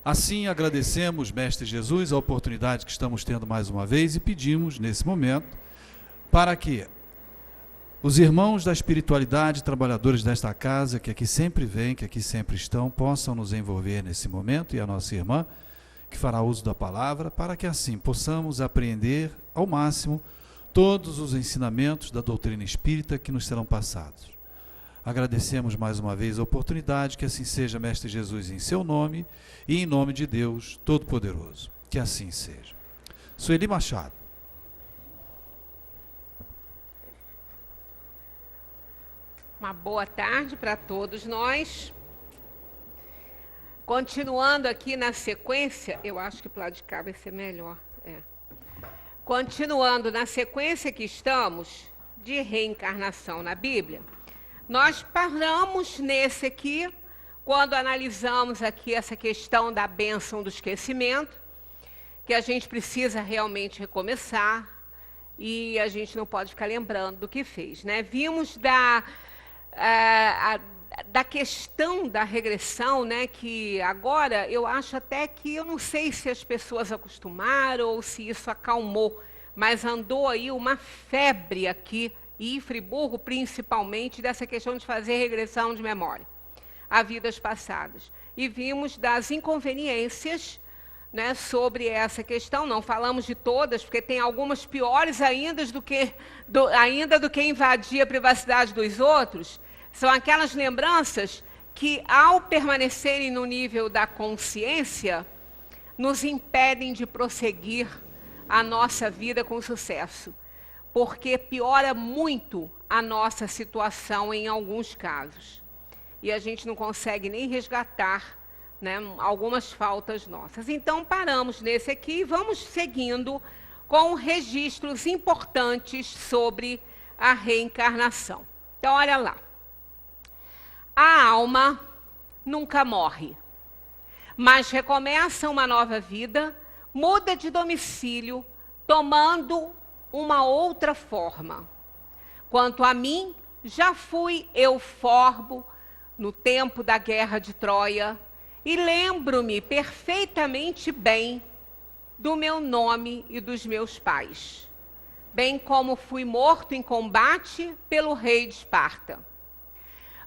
Assim, agradecemos, Mestre Jesus, a oportunidade que estamos tendo mais uma vez e pedimos, nesse momento, para que os irmãos da espiritualidade, trabalhadores desta casa, que aqui sempre vêm, que aqui sempre estão, possam nos envolver nesse momento, e a nossa irmã, que fará uso da palavra, para que assim possamos apreender ao máximo todos os ensinamentos da doutrina espírita que nos serão passados. Agradecemos mais uma vez a oportunidade, que assim seja, Mestre Jesus, em seu nome e em nome de Deus Todo-Poderoso. Que assim seja. Sueli Machado. Uma boa tarde para todos nós. Continuando aqui na sequência, eu acho que para o lado de cá vai ser melhor. Continuando na sequência que estamos, de reencarnação na Bíblia, nós paramos nesse aqui, quando analisamos aqui essa questão da bênção do esquecimento, que a gente precisa realmente recomeçar e a gente não pode ficar lembrando do que fez, né? Vimos da questão da regressão, né, que agora eu acho até que, eu não sei se as pessoas acostumaram ou se isso acalmou, mas andou aí uma febre aqui, e em Friburgo principalmente, dessa questão de fazer regressão de memória a vidas passadas. E vimos das inconveniências, né, sobre essa questão. Não falamos de todas, porque tem algumas piores ainda do que invadir a privacidade dos outros. São aquelas lembranças que, ao permanecerem no nível da consciência, nos impedem de prosseguir a nossa vida com sucesso, porque piora muito a nossa situação em alguns casos. E a gente não consegue nem resgatar, né, algumas faltas nossas. Então, paramos nesse aqui e vamos seguindo com registros importantes sobre a reencarnação. Então, olha lá. A alma nunca morre, mas recomeça uma nova vida, muda de domicílio, tomando uma outra forma. Quanto a mim, já fui euforbo no tempo da guerra de Troia e lembro-me perfeitamente bem do meu nome e dos meus pais, bem como fui morto em combate pelo rei de Esparta.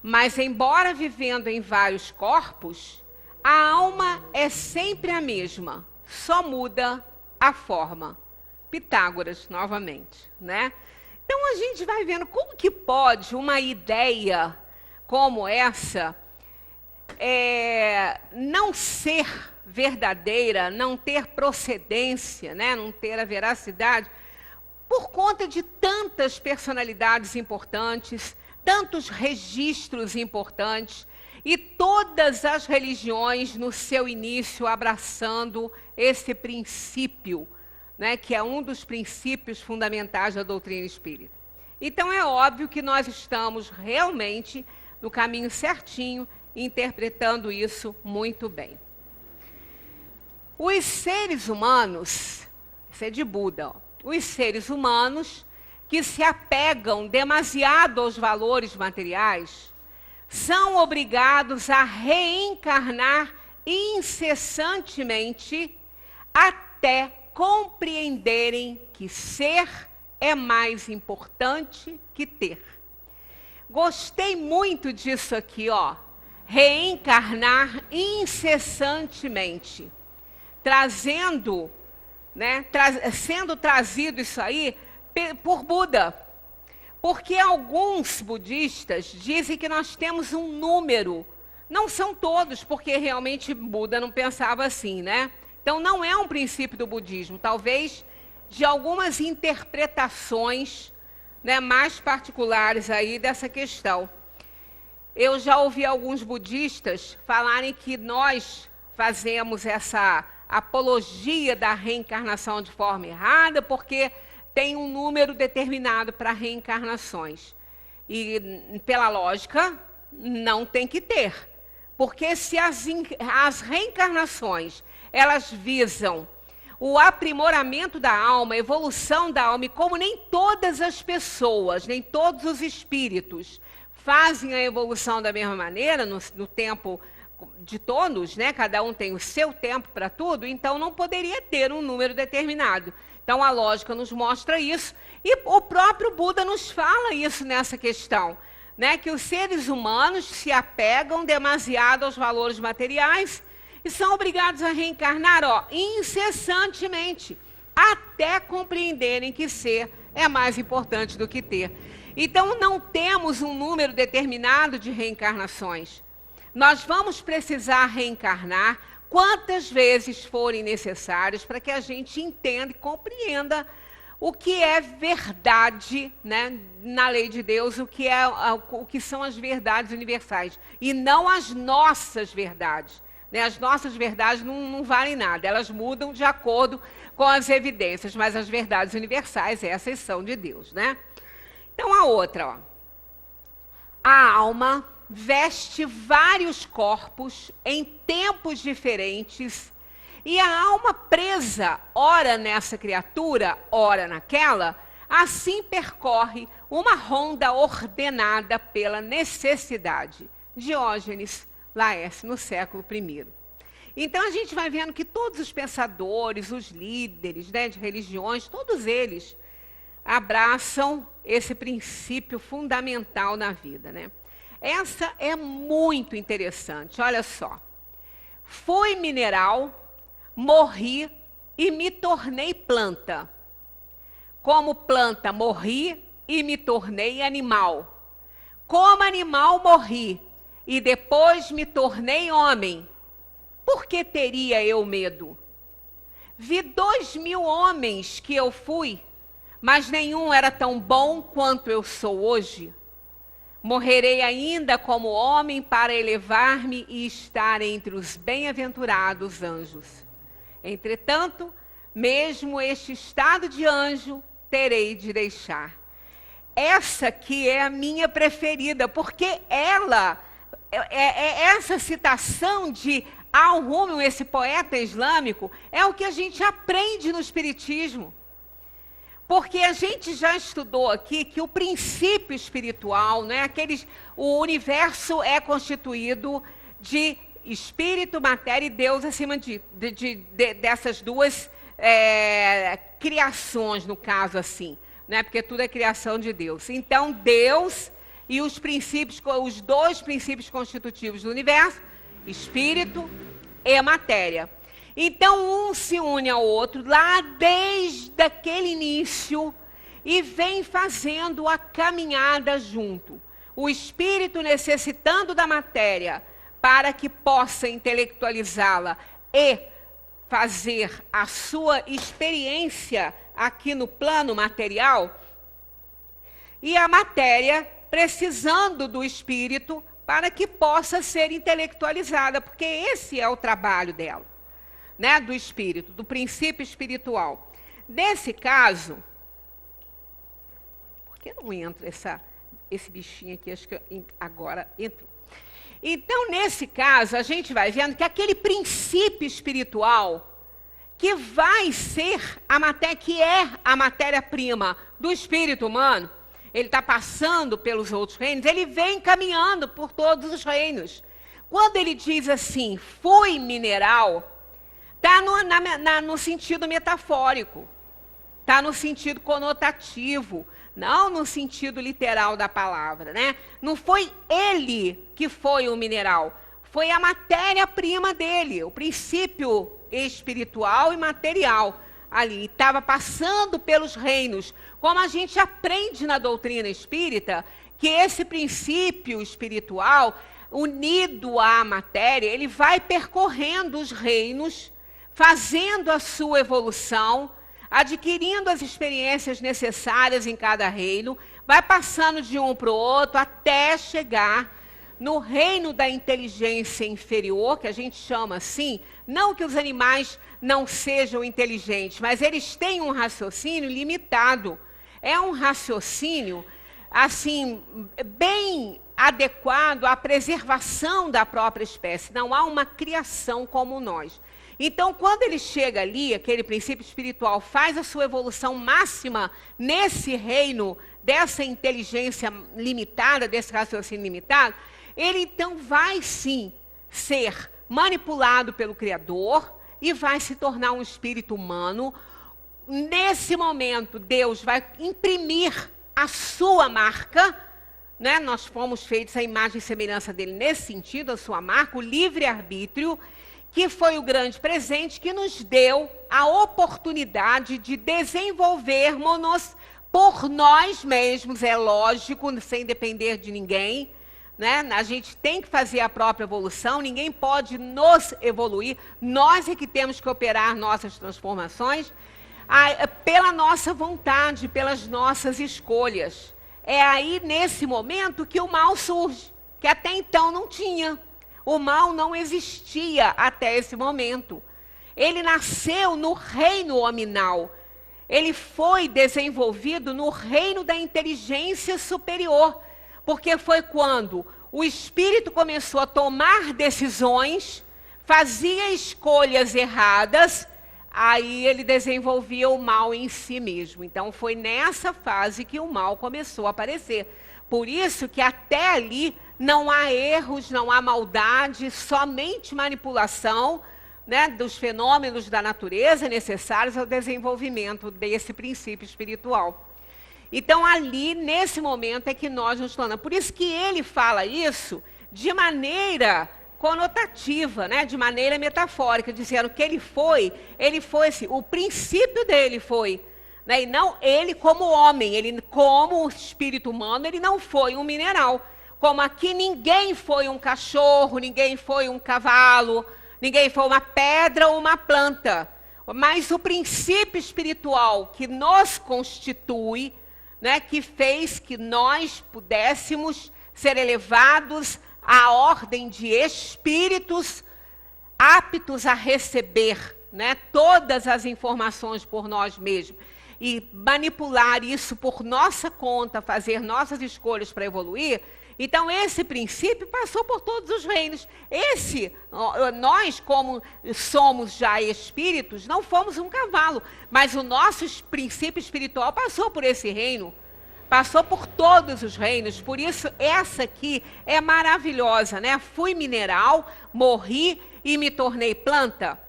Mas, embora vivendo em vários corpos, a alma é sempre a mesma, só muda a forma. Pitágoras, novamente, né? Então, a gente vai vendo como que pode uma ideia como essa não ser verdadeira, não ter procedência, né? Não ter a veracidade, por conta de tantas personalidades importantes, tantos registros importantes, e todas as religiões, no seu início, abraçando esse princípio, né, que é um dos princípios fundamentais da doutrina espírita. Então, é óbvio que nós estamos realmente no caminho certinho, interpretando isso muito bem. Os seres humanos, isso é de Buda, os seres humanos que se apegam demasiado aos valores materiais são obrigados a reencarnar incessantemente até compreenderem que ser é mais importante que ter. Gostei muito disso aqui, ó. Reencarnar incessantemente. Trazendo, né, sendo trazido isso aí por Buda. Porque alguns budistas dizem que nós temos um número. Não são todos, porque realmente Buda não pensava assim, né? Então, não é um princípio do budismo. Talvez de algumas interpretações, né, mais particulares aí dessa questão. Eu já ouvi alguns budistas falarem que nós fazemos essa apologia da reencarnação de forma errada, porque tem um número determinado para reencarnações. E, pela lógica, não tem que ter. Porque se as reencarnações, elas visam o aprimoramento da alma, a evolução da alma, e como nem todas as pessoas, nem todos os espíritos fazem a evolução da mesma maneira, no tempo de todos, né? Cada um tem o seu tempo para tudo, então não poderia ter um número determinado. Então a lógica nos mostra isso, e o próprio Buda nos fala isso nessa questão, né? Que os seres humanos se apegam demasiado aos valores materiais e são obrigados a reencarnar, incessantemente, até compreenderem que ser é mais importante do que ter. Então não temos um número determinado de reencarnações. Nós vamos precisar reencarnar quantas vezes forem necessárias para que a gente entenda e compreenda o que é verdade, né, na lei de Deus, o que são as verdades universais, e não as nossas verdades. Né? As nossas verdades não valem nada, elas mudam de acordo com as evidências, mas as verdades universais, essas são de Deus. Né? Então, a outra, a alma veste vários corpos em tempos diferentes, e a alma presa, ora nessa criatura, ora naquela, assim percorre uma ronda ordenada pela necessidade. Diógenes Laércio, no século I. Então a gente vai vendo que todos os pensadores, os líderes, né, de religiões, todos eles abraçam esse princípio fundamental na vida, né? Essa é muito interessante, olha só. Fui mineral, morri e me tornei planta. Como planta, morri e me tornei animal. Como animal, morri e depois me tornei homem. Por que teria eu medo? Vi 2000 homens que eu fui, mas nenhum era tão bom quanto eu sou hoje. Morrerei ainda como homem para elevar-me e estar entre os bem-aventurados anjos. Entretanto, mesmo este estado de anjo terei de deixar. Essa que é a minha preferida, porque ela, essa citação de Al-Rumi, esse poeta islâmico, é o que a gente aprende no Espiritismo. Porque a gente já estudou aqui que o princípio espiritual, né, o universo é constituído de espírito, matéria e Deus acima dessas duas criações, no caso assim, né, porque tudo é criação de Deus. Então, Deus e os dois princípios constitutivos do universo, espírito e matéria. Então, um se une ao outro lá desde aquele início e vem fazendo a caminhada junto. O espírito necessitando da matéria para que possa intelectualizá-la e fazer a sua experiência aqui no plano material, e a matéria precisando do espírito para que possa ser intelectualizada, porque esse é o trabalho dela. Né, do espírito, do princípio espiritual. Nesse caso, por que não entra esse bichinho aqui? Acho que agora entrou. Então, nesse caso, a gente vai vendo que aquele princípio espiritual que vai ser a matéria, que é a matéria-prima do espírito humano, ele está passando pelos outros reinos, ele vem caminhando por todos os reinos. Quando ele diz assim, fui mineral, está no sentido metafórico, está no sentido conotativo, não no sentido literal da palavra, né? Não foi ele que foi o mineral, foi a matéria-prima dele, o princípio espiritual e material ali. Estava passando pelos reinos, como a gente aprende na doutrina espírita, que esse princípio espiritual, unido à matéria, ele vai percorrendo os reinos, fazendo a sua evolução, adquirindo as experiências necessárias em cada reino, vai passando de um para o outro até chegar no reino da inteligência inferior, que a gente chama assim, não que os animais não sejam inteligentes, mas eles têm um raciocínio limitado. É um raciocínio, assim, bem adequado à preservação da própria espécie. Não há uma criação como nós. Então, quando ele chega ali, aquele princípio espiritual faz a sua evolução máxima nesse reino dessa inteligência limitada, desse raciocínio limitado, ele então vai sim ser manipulado pelo Criador e vai se tornar um espírito humano. Nesse momento, Deus vai imprimir a sua marca, né? Nós fomos feitos à imagem e semelhança dele nesse sentido, a sua marca, o livre-arbítrio, que foi o grande presente que nos deu a oportunidade de desenvolvermos-nos por nós mesmos, é lógico, sem depender de ninguém, né? A gente tem que fazer a própria evolução, ninguém pode nos evoluir, nós é que temos que operar nossas transformações pela nossa vontade, pelas nossas escolhas. É aí, nesse momento, que o mal surge, que até então não tinha. O mal não existia até esse momento. Ele nasceu no reino hominal. Ele foi desenvolvido no reino da inteligência superior, porque foi quando o espírito começou a tomar decisões, fazia escolhas erradas, aí ele desenvolvia o mal em si mesmo. Então foi nessa fase que o mal começou a aparecer. Por isso que até ali não há erros, não há maldade, somente manipulação, né, dos fenômenos da natureza necessários ao desenvolvimento desse princípio espiritual. Então ali, nesse momento, é que nós nos tornamos. Por isso que ele fala isso de maneira conotativa, né, de maneira metafórica, dizendo que ele foi assim, o princípio dele foi, né, e não ele como homem, ele como espírito humano, ele não foi um mineral. Como aqui ninguém foi um cachorro, ninguém foi um cavalo, ninguém foi uma pedra ou uma planta. Mas o princípio espiritual que nos constitui, né, que fez que nós pudéssemos ser elevados à ordem de espíritos aptos a receber, né, todas as informações por nós mesmos e manipular isso por nossa conta, fazer nossas escolhas para evoluir. Então, esse princípio passou por todos os reinos. Nós, como somos já espíritos, não fomos um cavalo, mas o nosso princípio espiritual passou por esse reino, passou por todos os reinos. Por isso, essa aqui é maravilhosa, né? Fui mineral, morri e me tornei planta.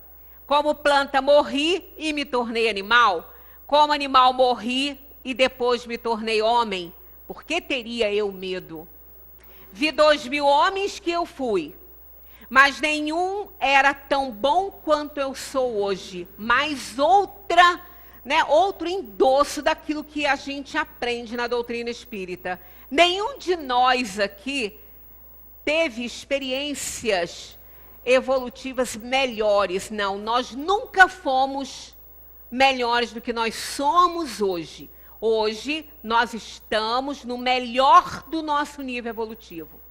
Como planta, morri e me tornei animal. Como animal, morri e depois me tornei homem. Por que teria eu medo? Vi 2000 homens que eu fui, mas nenhum era tão bom quanto eu sou hoje. Mais outro endosso daquilo que a gente aprende na doutrina espírita. Nenhum de nós aqui teve experiências evolutivas melhores. Não, nós nunca fomos melhores do que nós somos hoje. Hoje, nós estamos no melhor do nosso nível evolutivo.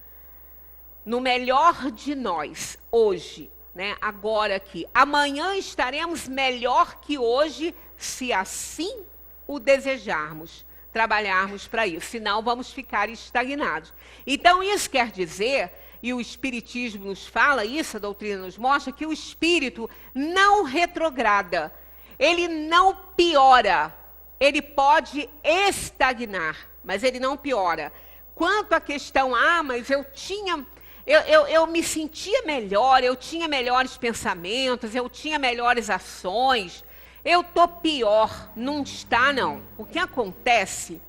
No melhor de nós, hoje, né? Agora aqui. Amanhã estaremos melhor que hoje, se assim o desejarmos, trabalharmos para isso. Senão, vamos ficar estagnados. Então, isso quer dizer, e o Espiritismo nos fala isso, a doutrina nos mostra, que o Espírito não retrograda, ele não piora. Ele pode estagnar, mas ele não piora. Quanto à questão, mas eu me sentia melhor, eu tinha melhores pensamentos, eu tinha melhores ações, eu estou pior. Não está, não. O que acontece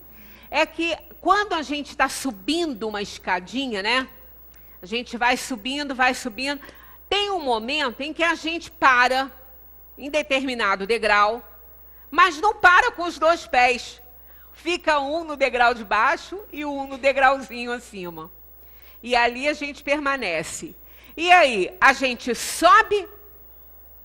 é que quando a gente está subindo uma escadinha, né? A gente vai subindo, tem um momento em que a gente para em determinado degrau, mas não para com os dois pés. Fica um no degrau de baixo e um no degrauzinho acima. E ali a gente permanece. E aí, a gente sobe,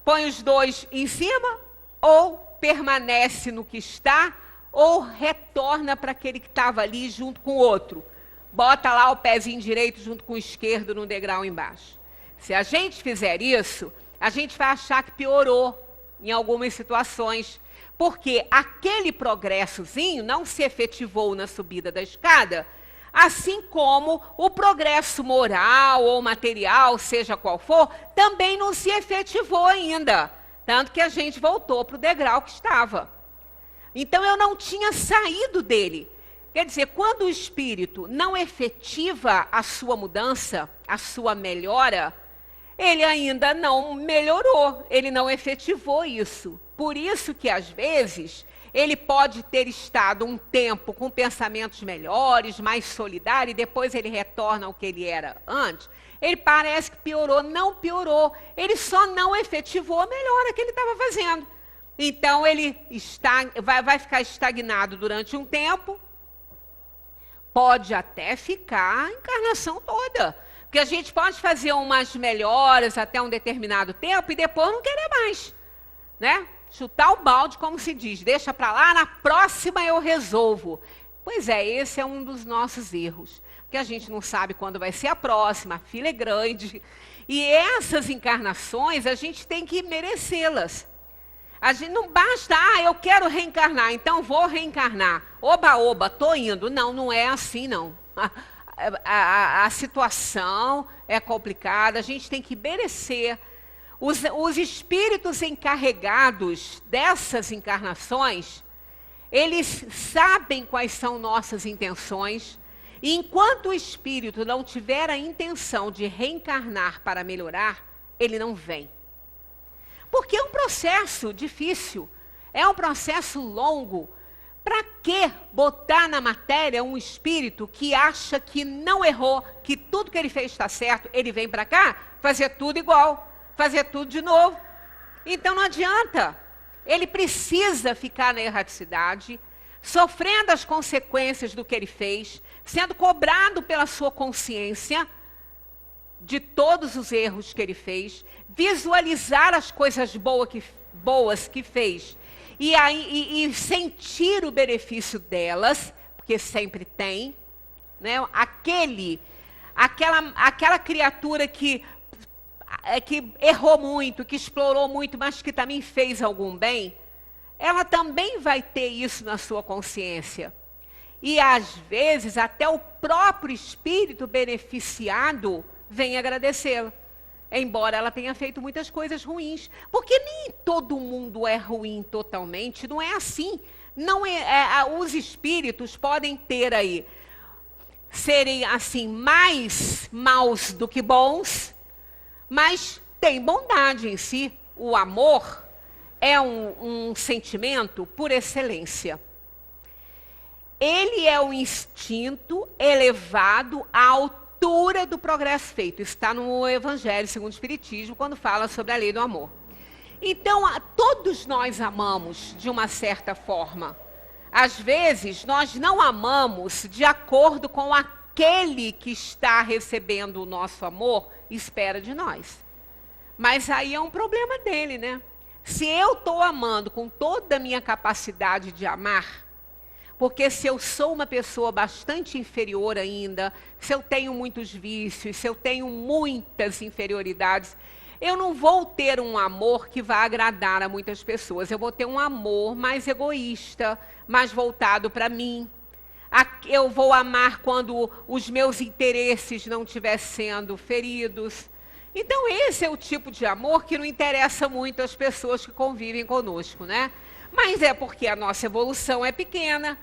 põe os dois em cima, ou permanece no que está, ou retorna para aquele que estava ali junto com o outro. Bota lá o pezinho direito junto com o esquerdo no degrau embaixo. Se a gente fizer isso, a gente vai achar que piorou em algumas situações, porque aquele progressozinho não se efetivou na subida da escada, assim como o progresso moral ou material, seja qual for, também não se efetivou ainda. Tanto que a gente voltou para o degrau que estava. Então eu não tinha saído dele. Quer dizer, quando o espírito não efetiva a sua mudança, a sua melhora, ele ainda não melhorou, ele não efetivou isso. Por isso que, às vezes, ele pode ter estado um tempo com pensamentos melhores, mais solidário, e depois ele retorna ao que ele era antes. Ele parece que piorou, não piorou. Ele só não efetivou a melhora que ele estava fazendo. Então, ele vai ficar estagnado durante um tempo, pode até ficar a encarnação toda. Porque a gente pode fazer umas melhoras até um determinado tempo e depois não querer mais, né? Chutar o balde, como se diz, deixa para lá, na próxima eu resolvo. Pois é, esse é um dos nossos erros, porque a gente não sabe quando vai ser a próxima, a fila é grande. E essas encarnações, a gente tem que merecê-las. A gente não basta, eu quero reencarnar, então vou reencarnar. Oba, oba, estou indo. Não, não é assim, não. A situação é complicada, a gente tem que merecer. Os espíritos encarregados dessas encarnações, eles sabem quais são nossas intenções, e enquanto o espírito não tiver a intenção de reencarnar para melhorar, ele não vem. Porque é um processo difícil, é um processo longo. Para que botar na matéria um espírito que acha que não errou, que tudo que ele fez está certo, ele vem para cá fazer tudo igual, fazer tudo de novo? Então não adianta. Ele precisa ficar na erraticidade, sofrendo as consequências do que ele fez, sendo cobrado pela sua consciência de todos os erros que ele fez, visualizar as coisas boas que fez, e sentir o benefício delas, porque sempre tem, né? Aquela criatura que errou muito, que explorou muito, mas que também fez algum bem, ela também vai ter isso na sua consciência. E, às vezes, até o próprio espírito beneficiado vem agradecê-la, embora ela tenha feito muitas coisas ruins. Porque nem todo mundo é ruim totalmente, não é assim. Os espíritos podem ter aí, serem assim, mais maus do que bons, mas tem bondade em si. O amor é um sentimento por excelência. Ele é um instinto elevado à altura do progresso feito. Isso está no Evangelho segundo o Espiritismo, quando fala sobre a lei do amor. Então, todos nós amamos de uma certa forma. Às vezes, nós não amamos de acordo com aquele que está recebendo o nosso amor e espera de nós. Mas aí é um problema dele, né? Se eu estou amando com toda a minha capacidade de amar, porque se eu sou uma pessoa bastante inferior ainda, se eu tenho muitos vícios, se eu tenho muitas inferioridades, eu não vou ter um amor que vá agradar a muitas pessoas. Eu vou ter um amor mais egoísta, mais voltado para mim. Eu vou amar quando os meus interesses não estiverem sendo feridos. Então, esse é o tipo de amor que não interessa muito às pessoas que convivem conosco, né? Mas é porque a nossa evolução é pequena,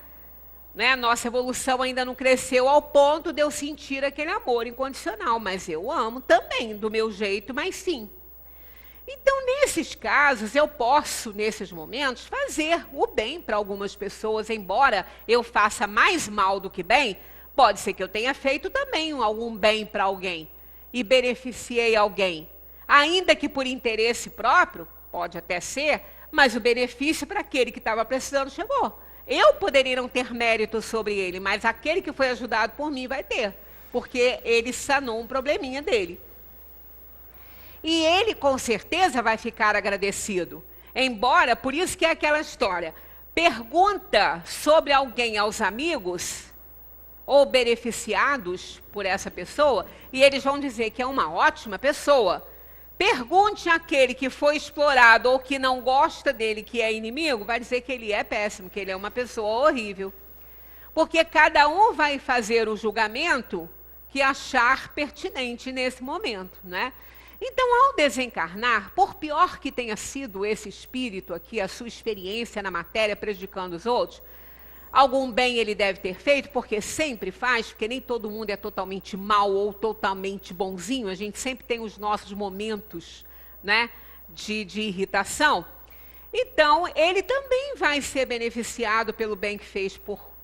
né? A nossa evolução ainda não cresceu ao ponto de eu sentir aquele amor incondicional. Mas eu amo também, do meu jeito, mas sim. Então, nesses casos, eu posso, nesses momentos, fazer o bem para algumas pessoas, embora eu faça mais mal do que bem, pode ser que eu tenha feito também algum bem para alguém e beneficiei alguém. Ainda que por interesse próprio, pode até ser, mas o benefício para aquele que estava precisando chegou. Eu poderia não ter mérito sobre ele, mas aquele que foi ajudado por mim vai ter, porque ele sanou um probleminha dele. E ele, com certeza, vai ficar agradecido. Embora, por isso que é aquela história, pergunta sobre alguém aos amigos, ou beneficiados por essa pessoa, e eles vão dizer que é uma ótima pessoa. Pergunte àquele que foi explorado ou que não gosta dele, que é inimigo, vai dizer que ele é péssimo, que ele é uma pessoa horrível. Porque cada um vai fazer o julgamento que achar pertinente nesse momento, né? Então, ao desencarnar, por pior que tenha sido esse espírito aqui, a sua experiência na matéria prejudicando os outros, algum bem ele deve ter feito, porque sempre faz, porque nem todo mundo é totalmente mau ou totalmente bonzinho, a gente sempre tem os nossos momentos, né, de irritação. Então, ele também vai ser beneficiado pelo bem que fez,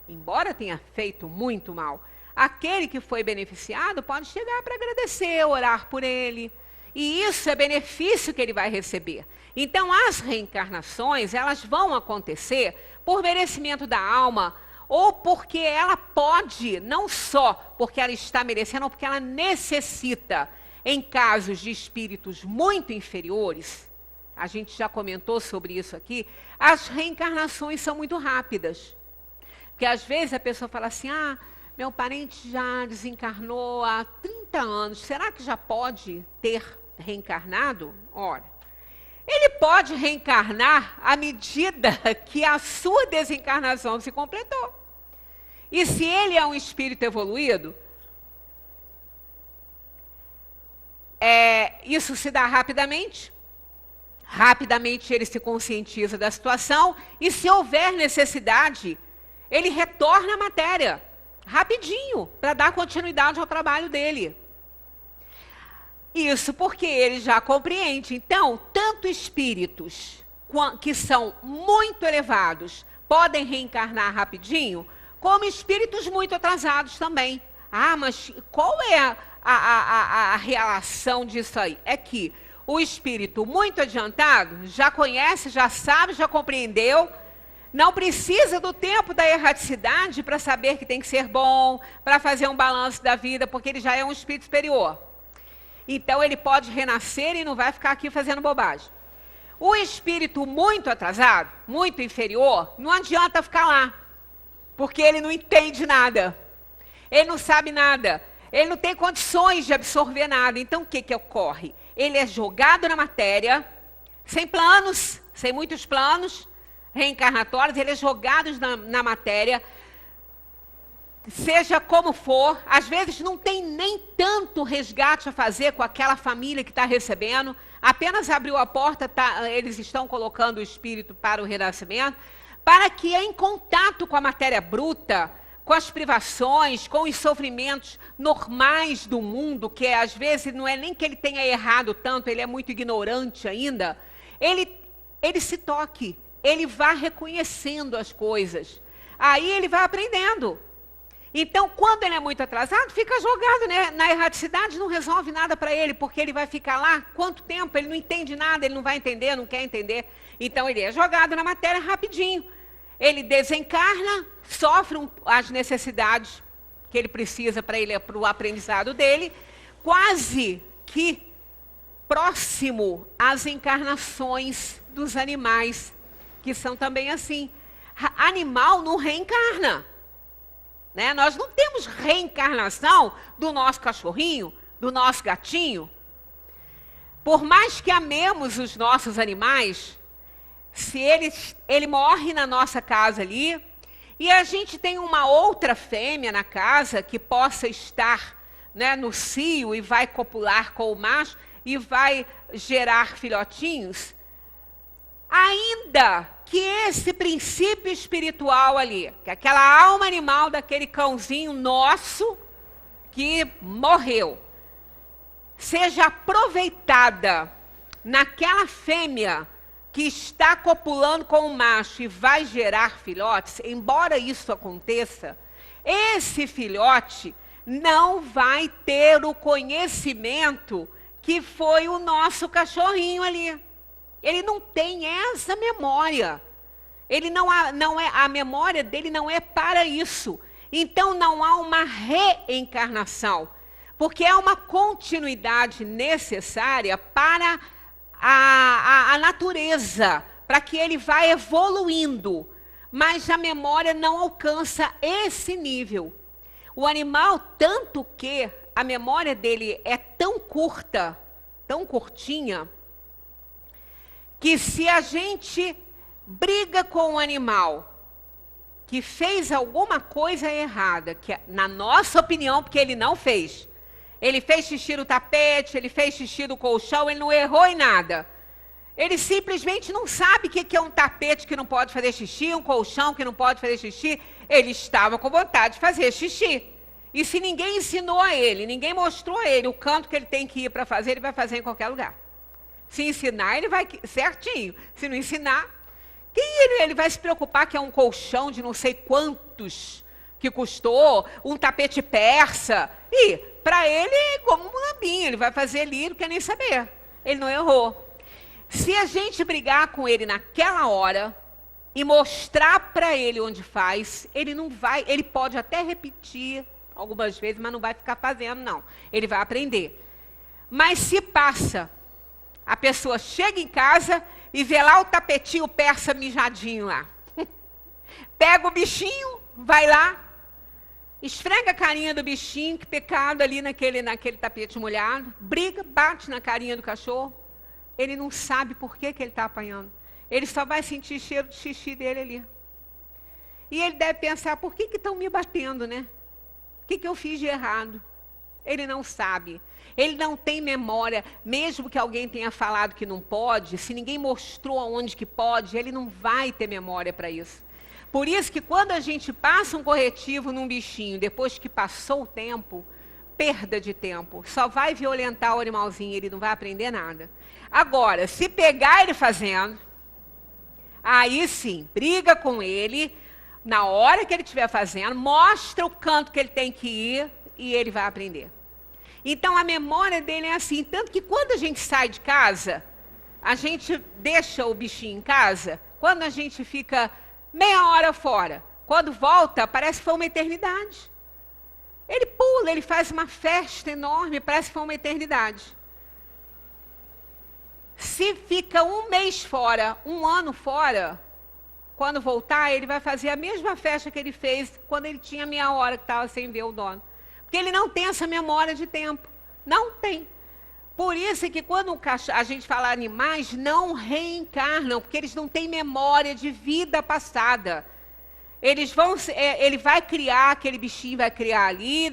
embora tenha feito muito mal. Aquele que foi beneficiado pode chegar para agradecer, orar por ele. E isso é benefício que ele vai receber. Então, as reencarnações, elas vão acontecer por merecimento da alma, ou porque ela pode, não só porque ela está merecendo, ou porque ela necessita, em casos de espíritos muito inferiores, a gente já comentou sobre isso aqui, as reencarnações são muito rápidas. Porque às vezes a pessoa fala assim, meu parente já desencarnou há 30 anos, será que já pode ter reencarnado? Olha, ele pode reencarnar à medida que a sua desencarnação se completou. E se ele é um espírito evoluído, isso se dá rapidamente. Rapidamente ele se conscientiza da situação e, se houver necessidade, ele retorna à matéria, rapidinho, para dar continuidade ao trabalho dele. Isso porque ele já compreende. Então, tanto espíritos que são muito elevados podem reencarnar rapidinho, como espíritos muito atrasados também. Mas qual é a relação disso aí? É que o espírito muito adiantado já conhece, já sabe, já compreendeu, não precisa do tempo da erraticidade para saber que tem que ser bom, para fazer um balanço da vida, porque ele já é um espírito superior. Então ele pode renascer e não vai ficar aqui fazendo bobagem. O espírito muito atrasado, muito inferior, não adianta ficar lá, porque ele não entende nada, ele não sabe nada, ele não tem condições de absorver nada. Então o que ocorre? Ele é jogado na matéria, sem planos, sem muitos planos reencarnatórios, ele é jogado na matéria, seja como for, às vezes não tem nem tanto resgate a fazer com aquela família que está recebendo, apenas abriu a porta, eles estão colocando o espírito para o renascimento, para que em contato com a matéria bruta, com as privações, com os sofrimentos normais do mundo, que às vezes não é nem que ele tenha errado tanto, ele é muito ignorante ainda, ele se toque, ele vai reconhecendo as coisas, aí ele vai aprendendo. Então, quando ele é muito atrasado, fica jogado, né, na erraticidade, não resolve nada para ele, porque ele vai ficar lá, quanto tempo? Ele não entende nada, ele não vai entender, não quer entender. Então, ele é jogado na matéria rapidinho. Ele desencarna, sofre as necessidades que ele precisa para o aprendizado dele, quase que próximo às encarnações dos animais, que são também assim. Animal não reencarna. Né? Nós não temos reencarnação do nosso cachorrinho, do nosso gatinho. Por mais que amemos os nossos animais, se ele morre na nossa casa ali, e a gente tem uma outra fêmea na casa que possa estar, né, no cio e vai copular com o macho e vai gerar filhotinhos, ainda que esse princípio espiritual ali, que aquela alma animal daquele cãozinho nosso que morreu, seja aproveitada naquela fêmea que está copulando com o macho e vai gerar filhotes, embora isso aconteça, esse filhote não vai ter o conhecimento que foi o nosso cachorrinho ali. Ele não tem essa memória. A memória dele não é para isso. Então não há uma reencarnação, porque é uma continuidade necessária para a natureza, para que ele vá evoluindo. Mas a memória não alcança esse nível. O animal, tanto que a memória dele é tão curta, tão curtinha, que se a gente briga com um animal que fez alguma coisa errada, que na nossa opinião, porque ele não fez, ele fez xixi no tapete, ele fez xixi no colchão, ele não errou em nada. Ele simplesmente não sabe o que é um tapete que não pode fazer xixi, um colchão que não pode fazer xixi. Ele estava com vontade de fazer xixi. E se ninguém ensinou a ele, ninguém mostrou a ele o canto que ele tem que ir para fazer, ele vai fazer em qualquer lugar. Se ensinar, ele vai certinho. Se não ensinar, ele vai se preocupar que é um colchão de não sei quantos que custou, um tapete persa. E para ele é como um lambinho, ele vai fazer ali, não quer nem saber. Ele não errou. Se a gente brigar com ele naquela hora e mostrar para ele onde faz, ele não vai, ele pode até repetir algumas vezes, mas não vai ficar fazendo, não. Ele vai aprender. Mas se passa, a pessoa chega em casa e vê lá o tapetinho persa mijadinho lá. Pega o bichinho, vai lá, esfrega a carinha do bichinho, que pecado ali naquele tapete molhado, briga, bate na carinha do cachorro. Ele não sabe por que ele está apanhando. Ele só vai sentir cheiro de xixi dele ali. E ele deve pensar, por que estão me batendo, né? O que eu fiz de errado? Ele não sabe. Ele não tem memória. Mesmo que alguém tenha falado que não pode, se ninguém mostrou aonde que pode, ele não vai ter memória para isso. Por isso que quando a gente passa um corretivo num bichinho, depois que passou o tempo, perda de tempo. Só vai violentar o animalzinho, ele não vai aprender nada. Agora, se pegar ele fazendo, aí sim, briga com ele, na hora que ele estiver fazendo, mostra o canto que ele tem que ir e ele vai aprender. Então, a memória dele é assim. Tanto que quando a gente sai de casa, a gente deixa o bichinho em casa, quando a gente fica meia hora fora, quando volta, parece que foi uma eternidade. Ele pula, ele faz uma festa enorme, parece que foi uma eternidade. Se fica um mês fora, um ano fora, quando voltar, ele vai fazer a mesma festa que ele fez quando ele tinha meia hora que estava sem ver o dono. Porque ele não tem essa memória de tempo. Não tem. Por isso é que quando a gente fala animais, não reencarnam, porque eles não têm memória de vida passada. Ele vai criar, aquele bichinho vai criar ali,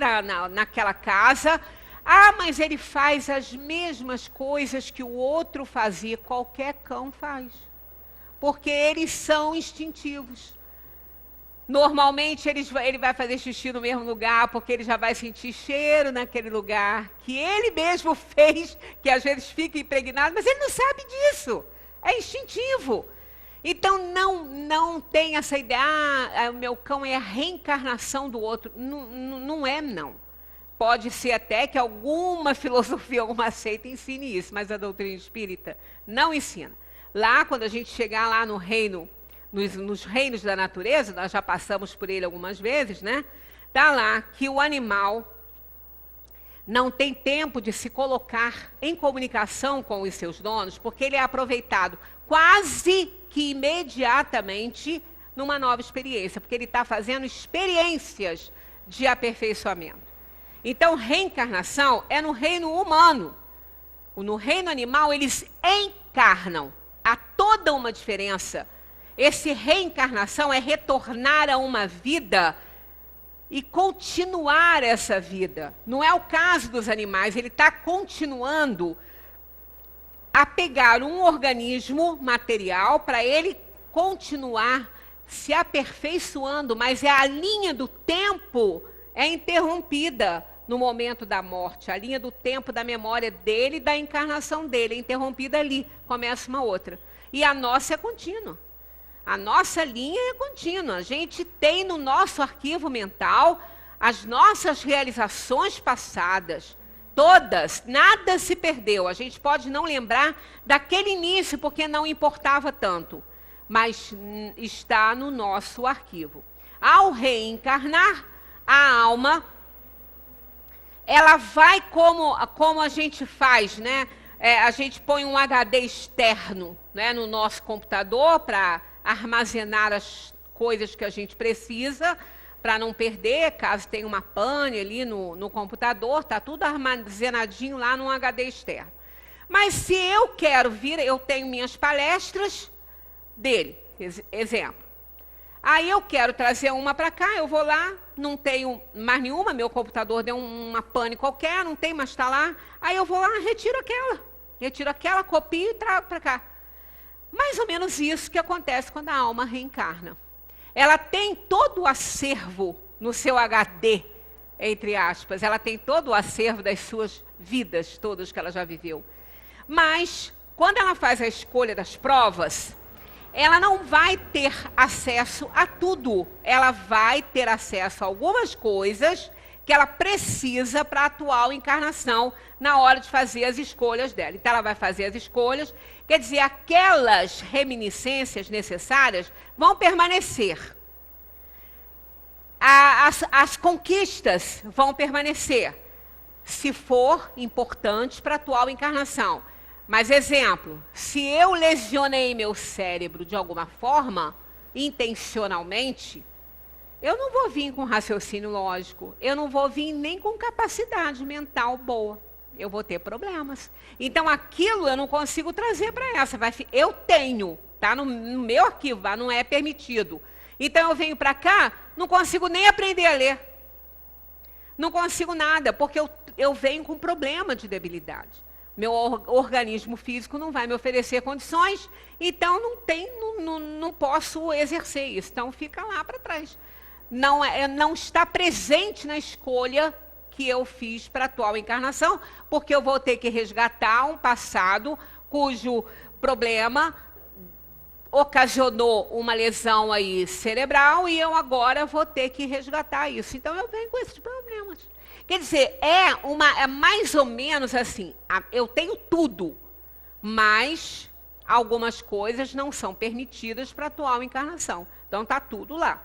naquela casa. Ah, mas ele faz as mesmas coisas que o outro fazia, qualquer cão faz. Porque eles são instintivos. Normalmente ele vai fazer xixi no mesmo lugar, porque ele já vai sentir cheiro naquele lugar, que ele mesmo fez, que às vezes fica impregnado, mas ele não sabe disso. É instintivo. Então não tem essa ideia, o meu cão é a reencarnação do outro. Não é, não. Pode ser até que alguma filosofia, alguma seita ensine isso, mas a doutrina espírita não ensina. Lá, quando a gente chegar lá no reino, nos reinos da natureza, nós já passamos por ele algumas vezes, né? Está lá que o animal não tem tempo de se colocar em comunicação com os seus donos, porque ele é aproveitado quase que imediatamente numa nova experiência, porque ele está fazendo experiências de aperfeiçoamento. Então, reencarnação é no reino humano. No reino animal, eles encarnam. Há toda uma diferença. Esse reencarnação é retornar a uma vida e continuar essa vida. Não é o caso dos animais, ele está continuando a pegar um organismo material para ele continuar se aperfeiçoando, mas a linha do tempo é interrompida no momento da morte. A linha do tempo da memória dele e da encarnação dele é interrompida ali, começa uma outra. E a nossa é contínua. A nossa linha é contínua. A gente tem no nosso arquivo mental as nossas realizações passadas. Todas, nada se perdeu. A gente pode não lembrar daquele início, porque não importava tanto. Mas está no nosso arquivo. Ao reencarnar, a alma, ela vai como a gente faz, né? A gente põe um HD externo, né, no nosso computador para armazenar as coisas que a gente precisa, para não perder, caso tenha uma pane ali no computador, está tudo armazenadinho lá num HD externo. Mas se eu quero vir, eu tenho minhas palestras dele, exemplo. Aí eu quero trazer uma para cá, eu vou lá, não tenho mais nenhuma, meu computador deu uma pane qualquer, não tem mais, está lá. Aí eu vou lá, retiro aquela, copio e trago para cá. Mais ou menos isso que acontece quando a alma reencarna. ela tem todo o acervo no seu HD, entre aspas, ela tem todo o acervo das suas vidas, todas que ela já viveu. Mas, quando ela faz a escolha das provas, ela não vai ter acesso a tudo. Ela vai ter acesso a algumas coisas que ela precisa para a atual encarnação na hora de fazer as escolhas dela. Então, ela vai fazer as escolhas, quer dizer, aquelas reminiscências necessárias vão permanecer. As conquistas vão permanecer, se for importante para a atual encarnação. Mas, exemplo, se eu lesionei meu cérebro de alguma forma, intencionalmente, eu não vou vir com raciocínio lógico, eu não vou vir nem com capacidade mental boa. Eu vou ter problemas. Então, aquilo eu não consigo trazer para essa. Eu tenho, está no meu arquivo, mas não é permitido. Então, eu venho para cá, não consigo nem aprender a ler. Não consigo nada, porque eu venho com problema de debilidade. Meu organismo físico não vai me oferecer condições, então não posso exercer isso. Então, fica lá para trás. Não está presente na escolha que eu fiz para a atual encarnação, porque eu vou ter que resgatar um passado cujo problema ocasionou uma lesão aí cerebral e eu agora vou ter que resgatar isso. Então, eu venho com esses problemas. Quer dizer, é mais ou menos assim, eu tenho tudo, mas algumas coisas não são permitidas para a atual encarnação. Então, está tudo lá.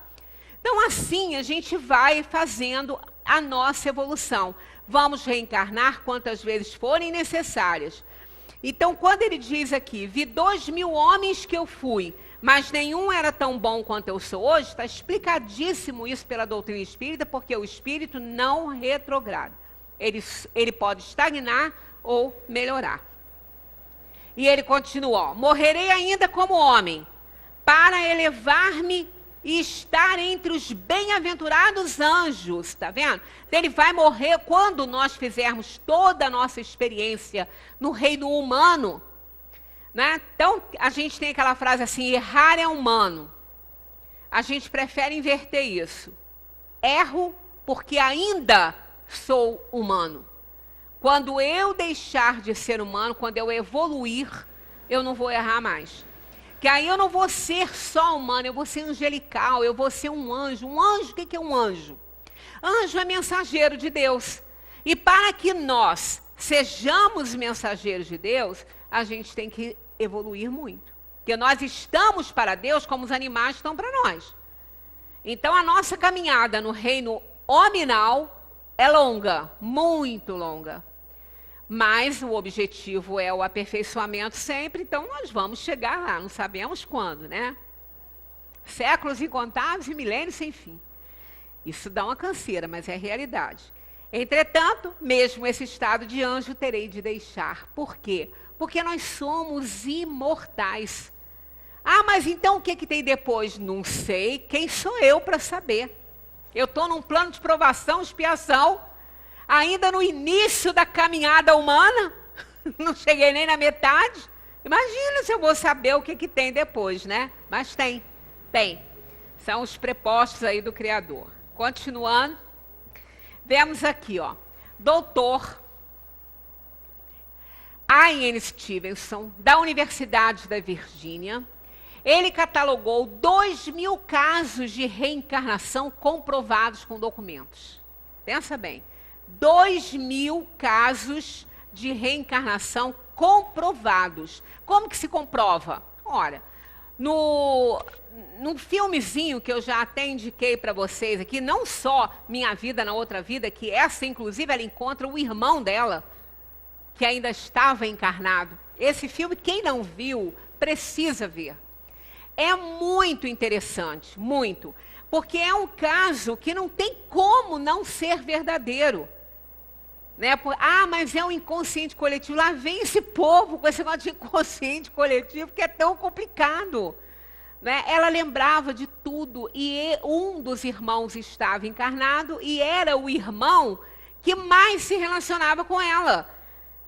Então, assim, a gente vai fazendo a nossa evolução. Vamos reencarnar quantas vezes forem necessárias. Então, quando ele diz aqui, vi 2.000 homens que eu fui, mas nenhum era tão bom quanto eu sou hoje, está explicadíssimo isso pela doutrina espírita, porque o espírito não retrograda. Ele pode estagnar ou melhorar. E ele continua, morrerei ainda como homem, para elevar-me e estar entre os bem-aventurados anjos, está vendo? Então, ele vai morrer quando nós fizermos toda a nossa experiência no reino humano, né? Então, a gente tem aquela frase assim, errar é humano. A gente prefere inverter isso. Erro porque ainda sou humano. Quando eu deixar de ser humano, quando eu evoluir, eu não vou errar mais. Que aí eu não vou ser só humano, eu vou ser angelical, eu vou ser um anjo. Um anjo, o que é um anjo? Anjo é mensageiro de Deus. E para que nós sejamos mensageiros de Deus, a gente tem que evoluir muito. Porque nós estamos para Deus como os animais estão para nós. Então, a nossa caminhada no reino hominal é longa, muito longa. Mas o objetivo é o aperfeiçoamento sempre, então nós vamos chegar lá, não sabemos quando, né? Séculos incontáveis e milênios sem fim. Isso dá uma canseira, mas é realidade. Entretanto, mesmo esse estado de anjo terei de deixar. Por quê? Porque nós somos imortais. Ah, mas então o que tem depois? Não sei. Quem sou eu para saber? Eu estou num plano de provação, expiação, ainda no início da caminhada humana, não cheguei nem na metade. Imagina se eu vou saber o que tem depois, né? Mas tem. São os prepostos aí do Criador. Continuando, vemos aqui, ó, doutor Ian Stevenson, da Universidade da Virgínia. Ele catalogou 2.000 casos de reencarnação comprovados com documentos. Pensa bem. 2.000 casos de reencarnação comprovados. Como que se comprova? Ora, num filmezinho que eu já até indiquei para vocês aqui, não só Minha Vida na Outra Vida, que essa, inclusive, ela encontra o irmão dela, que ainda estava encarnado. Esse filme, quem não viu, precisa ver. É muito interessante, muito. Porque é um caso que não tem como não ser verdadeiro. Né? Mas é um inconsciente coletivo. Lá vem esse povo com esse negócio de inconsciente coletivo, que é tão complicado. Né? Ela lembrava de tudo, e um dos irmãos estava encarnado, e era o irmão que mais se relacionava com ela,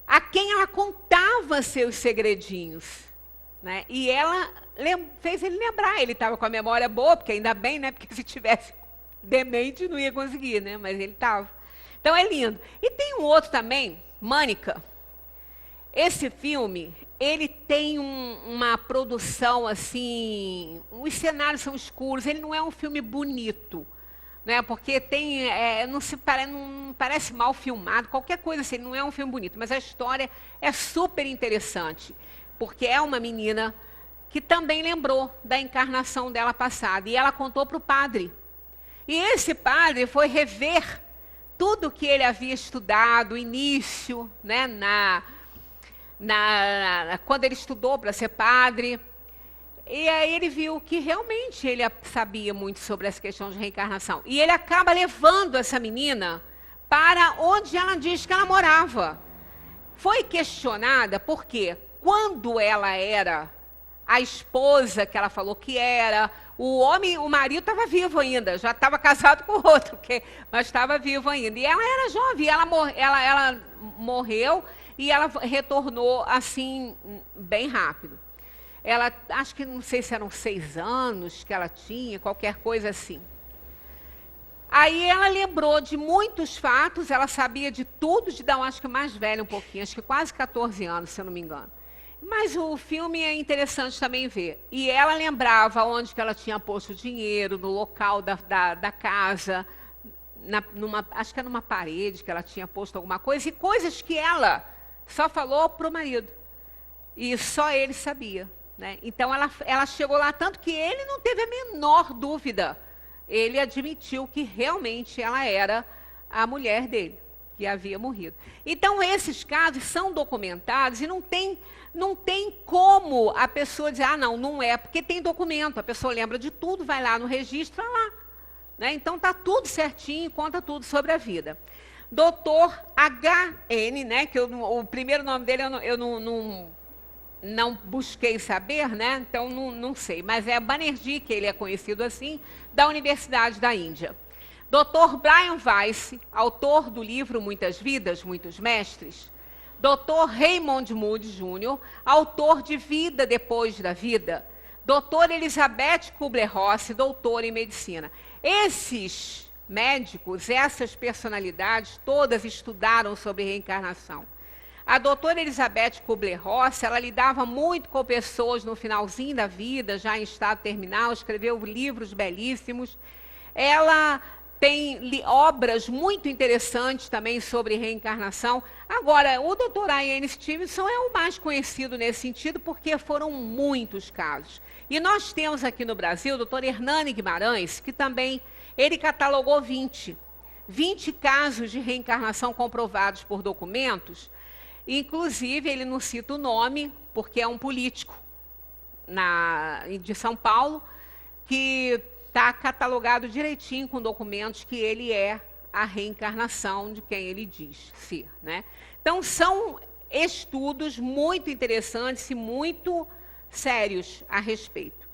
a quem ela contava seus segredinhos. né? E ela fez ele lembrar, ele estava com a memória boa, porque ainda bem, né? Porque se tivesse demente não ia conseguir, né? Mas ele estava. Então é lindo. E tem um outro também, Mânica. Esse filme, ele tem uma produção assim, os cenários são escuros, ele não é um filme bonito, né? Porque tem, não parece mal filmado, qualquer coisa assim, não é um filme bonito, mas a história é super interessante, porque é uma menina que também lembrou da encarnação dela passada, e ela contou para o padre. E esse padre foi rever tudo que ele havia estudado, o início, né, quando ele estudou para ser padre. E aí ele viu que realmente ele sabia muito sobre essa questão de reencarnação. E ele acaba levando essa menina para onde ela diz que ela morava. Foi questionada porque quando ela era a esposa que ela falou que era, o marido estava vivo ainda, já estava casado com outro, mas estava vivo ainda. E ela era jovem, ela morreu e ela retornou assim, bem rápido. Ela, acho que não sei se eram 6 anos que ela tinha, qualquer coisa assim. Aí ela lembrou de muitos fatos, ela sabia de tudo, acho que mais velha um pouquinho, acho que quase 14 anos, se eu não me engano. Mas o filme é interessante também ver. E ela lembrava onde que ela tinha posto o dinheiro, no local da casa, acho que era numa parede que ela tinha posto alguma coisa, e coisas que ela só falou para o marido. E só ele sabia, né? Então ela chegou lá, tanto que ele não teve a menor dúvida. Ele admitiu que realmente ela era a mulher dele, que havia morrido. Então esses casos são documentados e não tem como a pessoa dizer, não é, porque tem documento, a pessoa lembra de tudo, vai lá no registro, lá. Né? Então está tudo certinho, conta tudo sobre a vida. Dr. H.N., né, que o primeiro nome dele eu não busquei saber, né, então não sei, mas é Banerjee, que ele é conhecido assim, da Universidade da Índia. Dr. Brian Weiss, autor do livro Muitas Vidas, Muitos Mestres. Dr. Raymond Moody Jr., autor de Vida Depois da Vida. Dr. Elizabeth Kubler-Ross, doutora em medicina. Esses médicos, essas personalidades, todas estudaram sobre reencarnação. A doutora Elizabeth Kubler-Ross, ela lidava muito com pessoas no finalzinho da vida, já em estado terminal, escreveu livros belíssimos. Ela tem obras muito interessantes também sobre reencarnação. Agora, o Dr. Ian Stevenson é o mais conhecido nesse sentido, porque foram muitos casos. E nós temos aqui no Brasil o Dr. Hernani Guimarães, que também, ele catalogou 20 casos de reencarnação comprovados por documentos. Inclusive, ele não cita o nome, porque é um político de São Paulo, que está catalogado direitinho com documentos que ele é a reencarnação de quem ele diz ser, né? Então, são estudos muito interessantes e muito sérios a respeito.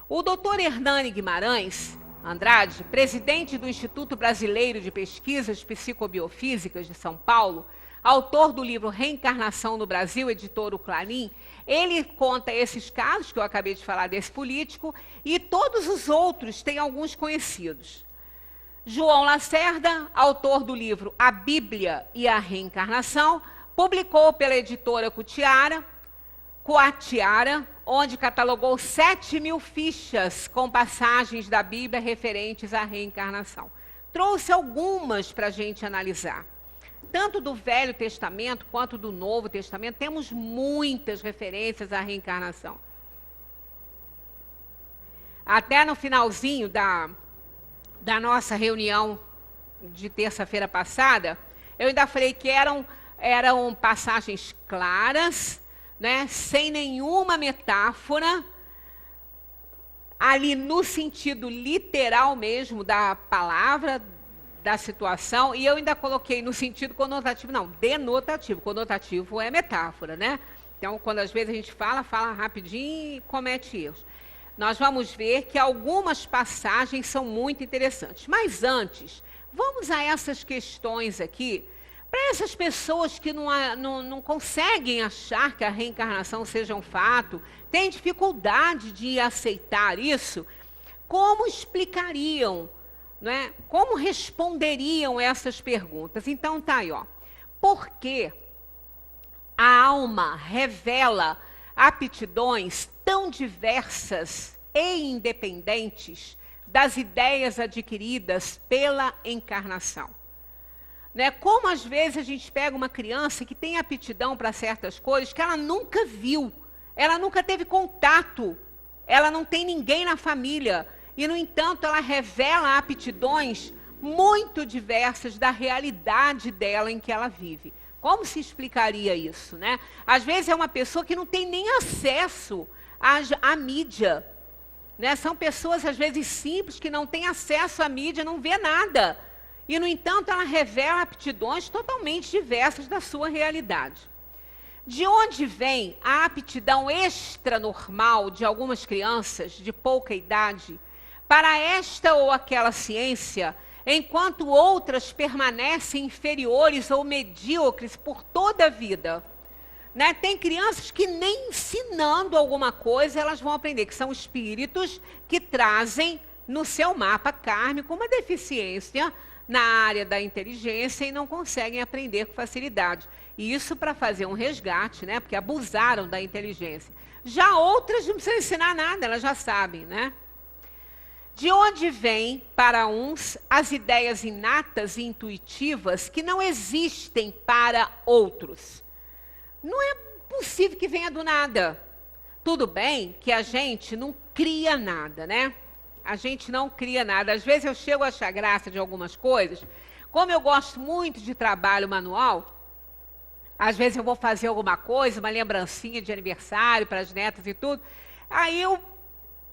O doutor Hernani Guimarães Andrade, presidente do Instituto Brasileiro de Pesquisas Psicobiofísicas de São Paulo, autor do livro Reencarnação no Brasil, editor Clarim, ele conta esses casos que eu acabei de falar desse político, e todos os outros têm alguns conhecidos. João Lacerda, autor do livro A Bíblia e a Reencarnação, publicou pela editora Coatiara, onde catalogou 7.000 fichas com passagens da Bíblia referentes à reencarnação. Trouxe algumas para a gente analisar. Tanto do Velho Testamento quanto do Novo Testamento, temos muitas referências à reencarnação. Até no finalzinho da nossa reunião de terça-feira passada, eu ainda falei que eram passagens claras, né, sem nenhuma metáfora, ali no sentido literal mesmo da palavra, da situação, e eu ainda coloquei no sentido conotativo, não, denotativo, conotativo é metáfora, né? Então, quando às vezes a gente fala rapidinho e comete erros. Nós vamos ver que algumas passagens são muito interessantes. Mas antes, vamos a essas questões aqui, Para essas pessoas que não conseguem achar que a reencarnação seja um fato, têm dificuldade de aceitar isso, como explicariam, não é? Como responderiam essas perguntas? Então tá aí, ó. Por que a alma revela aptidões tão diversas e independentes das ideias adquiridas pela encarnação? Né? Como às vezes a gente pega uma criança que tem aptidão para certas coisas que ela nunca viu, ela nunca teve contato, ela não tem ninguém na família, e no entanto ela revela aptidões muito diversas da realidade dela em que ela vive. Como se explicaria isso, né? Às vezes é uma pessoa que não tem nem acesso à mídia, né? São pessoas às vezes simples que não têm acesso à mídia, não vê nada. E, no entanto, ela revela aptidões totalmente diversas da sua realidade. De onde vem a aptidão extranormal de algumas crianças de pouca idade para esta ou aquela ciência, enquanto outras permanecem inferiores ou medíocres por toda a vida? Né? Tem crianças que nem ensinando alguma coisa elas vão aprender, que são espíritos que trazem no seu mapa kármico uma deficiência na área da inteligência e não conseguem aprender com facilidade. E isso para fazer um resgate, né? Porque abusaram da inteligência. Já outras não precisam ensinar nada, elas já sabem, né? De onde vêm, para uns, as ideias inatas e intuitivas que não existem para outros? Não é possível que venha do nada. Tudo bem que a gente não cria nada, né? A gente não cria nada. Às vezes eu chego a achar graça de algumas coisas. Como eu gosto muito de trabalho manual, às vezes eu vou fazer alguma coisa, uma lembrancinha de aniversário para as netas e tudo, aí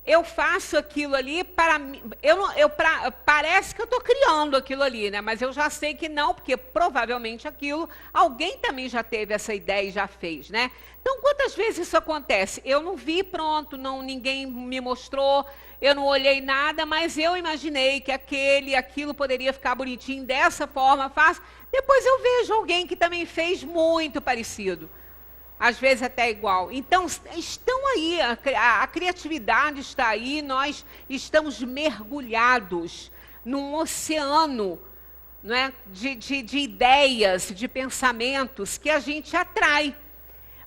eu faço aquilo ali para mim. Parece que eu estou criando aquilo ali, né? Mas eu já sei que não, porque provavelmente aquilo, alguém também já teve essa ideia e já fez, né? Então, quantas vezes isso acontece? Eu não vi, pronto, ninguém me mostrou, eu não olhei nada, mas eu imaginei que aquilo poderia ficar bonitinho dessa forma, fácil. Depois eu vejo alguém que também fez muito parecido. Às vezes até igual. Então, estão aí, a criatividade está aí, nós estamos mergulhados num oceano, não é, de ideias, de pensamentos que a gente atrai.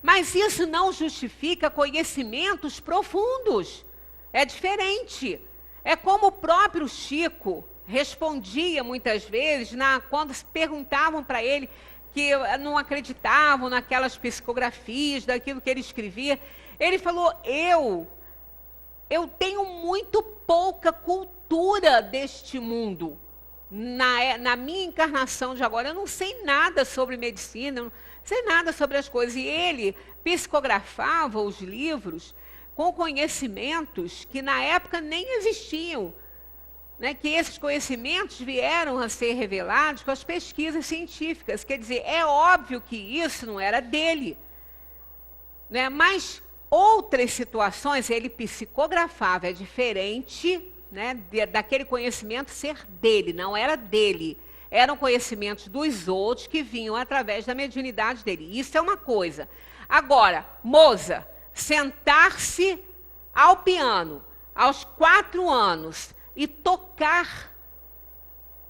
Mas isso não justifica conhecimentos profundos. É diferente. É como o próprio Chico respondia muitas vezes, quando perguntavam para ele que não acreditavam naquelas psicografias, daquilo que ele escrevia. Ele falou, eu tenho muito pouca cultura deste mundo. Na minha encarnação de agora, eu não sei nada sobre medicina, não sei nada sobre as coisas. E ele psicografava os livros com conhecimentos que na época nem existiam. Né, que esses conhecimentos vieram a ser revelados com as pesquisas científicas. Quer dizer, é óbvio que isso não era dele. Né, mas outras situações ele psicografava, é diferente, né, daquele conhecimento ser dele, não era dele. Eram conhecimentos dos outros que vinham através da mediunidade dele. Isso é uma coisa. Agora, Mozart, sentar-se ao piano aos 4 anos e tocar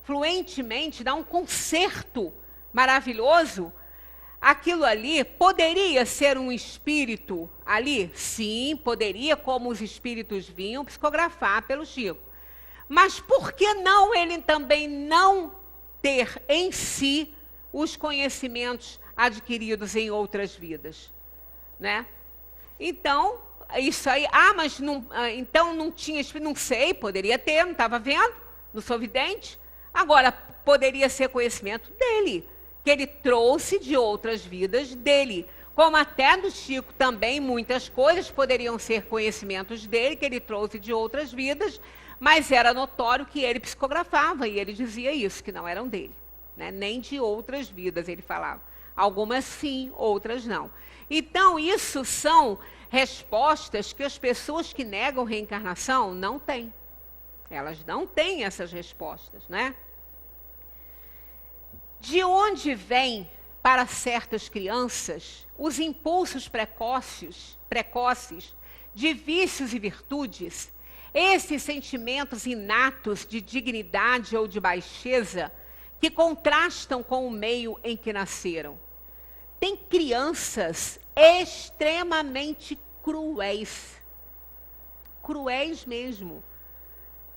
fluentemente, dar um concerto maravilhoso, aquilo ali poderia ser um espírito ali? Sim, poderia, como os espíritos vinham psicografar pelo Chico. Mas por que não ele também não ter em si os conhecimentos adquiridos em outras vidas? Né? Então, isso aí, mas não, então não tinha espírito, não sei, poderia ter, não estava vendo, não sou vidente. Agora, poderia ser conhecimento dele, que ele trouxe de outras vidas dele. Como até do Chico também, muitas coisas poderiam ser conhecimentos dele, que ele trouxe de outras vidas, mas era notório que ele psicografava, e ele dizia isso, que não eram dele, né? Nem de outras vidas ele falava. Algumas sim, outras não. Então, isso são respostas que as pessoas que negam reencarnação não têm. Elas não têm essas respostas, né? De onde vêm, para certas crianças, os impulsos precoces de vícios e virtudes, esses sentimentos inatos de dignidade ou de baixeza que contrastam com o meio em que nasceram? Tem crianças extremamente cruéis mesmo,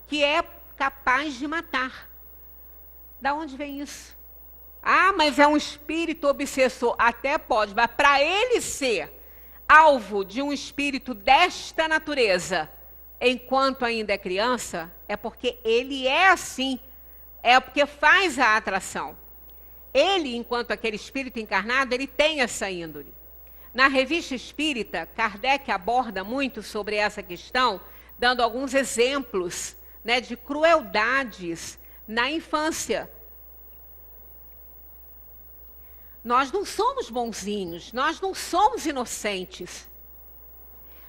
que é capaz de matar. Da onde vem isso? Ah, mas é um espírito obsessor. Até pode, mas para ele ser alvo de um espírito desta natureza, enquanto ainda é criança, é porque ele é assim, é porque faz a atração. Ele, enquanto aquele espírito encarnado, ele tem essa índole. Na Revista Espírita, Kardec aborda muito sobre essa questão, dando alguns exemplos, né, de crueldades na infância. Nós não somos bonzinhos, nós não somos inocentes.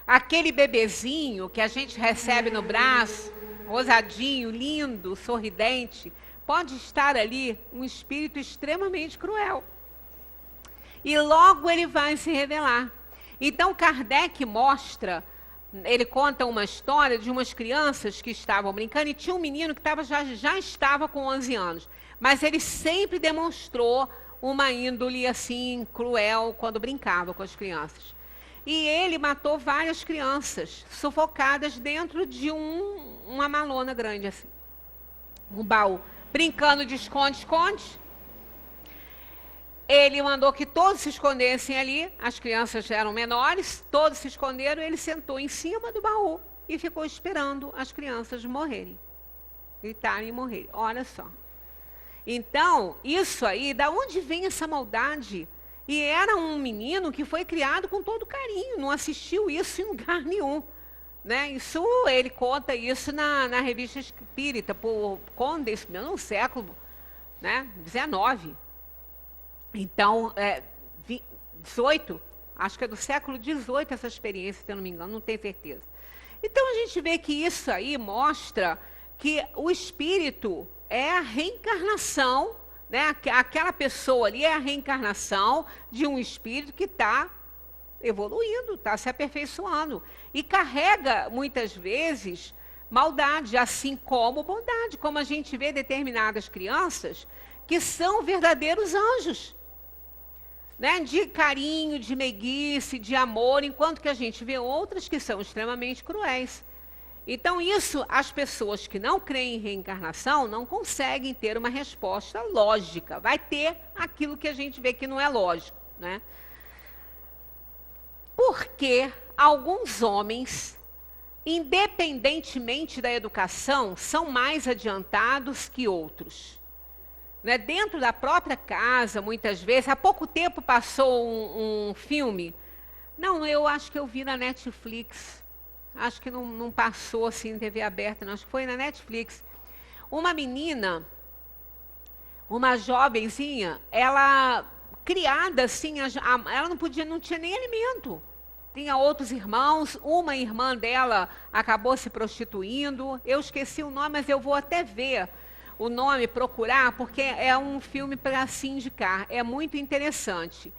Aquele bebezinho que a gente recebe no braço, rosadinho, lindo, sorridente, pode estar ali um espírito extremamente cruel. E logo ele vai se revelar. Então Kardec mostra, ele conta uma história de umas crianças que estavam brincando e tinha um menino que já estava com 11 anos. Mas ele sempre demonstrou uma índole assim cruel quando brincava com as crianças. E ele matou várias crianças sufocadas dentro de uma malona grande assim. Um baú. Brincando de esconde-esconde. Ele mandou que todos se escondessem ali, as crianças eram menores, todos se esconderam, ele sentou em cima do baú e ficou esperando as crianças morrerem, gritarem e morrerem. Olha só. Então, isso aí, da onde vem essa maldade? E era um menino que foi criado com todo carinho, não assistiu isso em lugar nenhum. Né? Isso, ele conta isso na Revista Espírita, por Conde, no século, né, 19. Então, 18, acho que é do século 18 essa experiência, se eu não me engano, não tenho certeza. Então, a gente vê que isso aí mostra que o espírito é a reencarnação, né? Aquela pessoa ali é a reencarnação de um espírito que está evoluindo, está se aperfeiçoando. E carrega, muitas vezes, maldade, assim como bondade, como a gente vê determinadas crianças que são verdadeiros anjos. Né, de carinho, de meiguice, de amor, enquanto que a gente vê outras que são extremamente cruéis. Então, isso, as pessoas que não creem em reencarnação não conseguem ter uma resposta lógica. Vai ter aquilo que a gente vê que não é lógico. Né? Porque alguns homens, independentemente da educação, são mais adiantados que outros. Né, dentro da própria casa, muitas vezes. Há pouco tempo passou um filme. Não, eu acho que eu vi na Netflix. Acho que não passou assim em TV aberta, não. Acho que foi na Netflix. Uma menina, uma jovenzinha, ela criada assim, ela não tinha nem alimento. Tinha outros irmãos, uma irmã dela acabou se prostituindo. Eu esqueci o nome, mas eu vou até ver o nome, procurar, porque é um filme para se indicar, é muito interessante.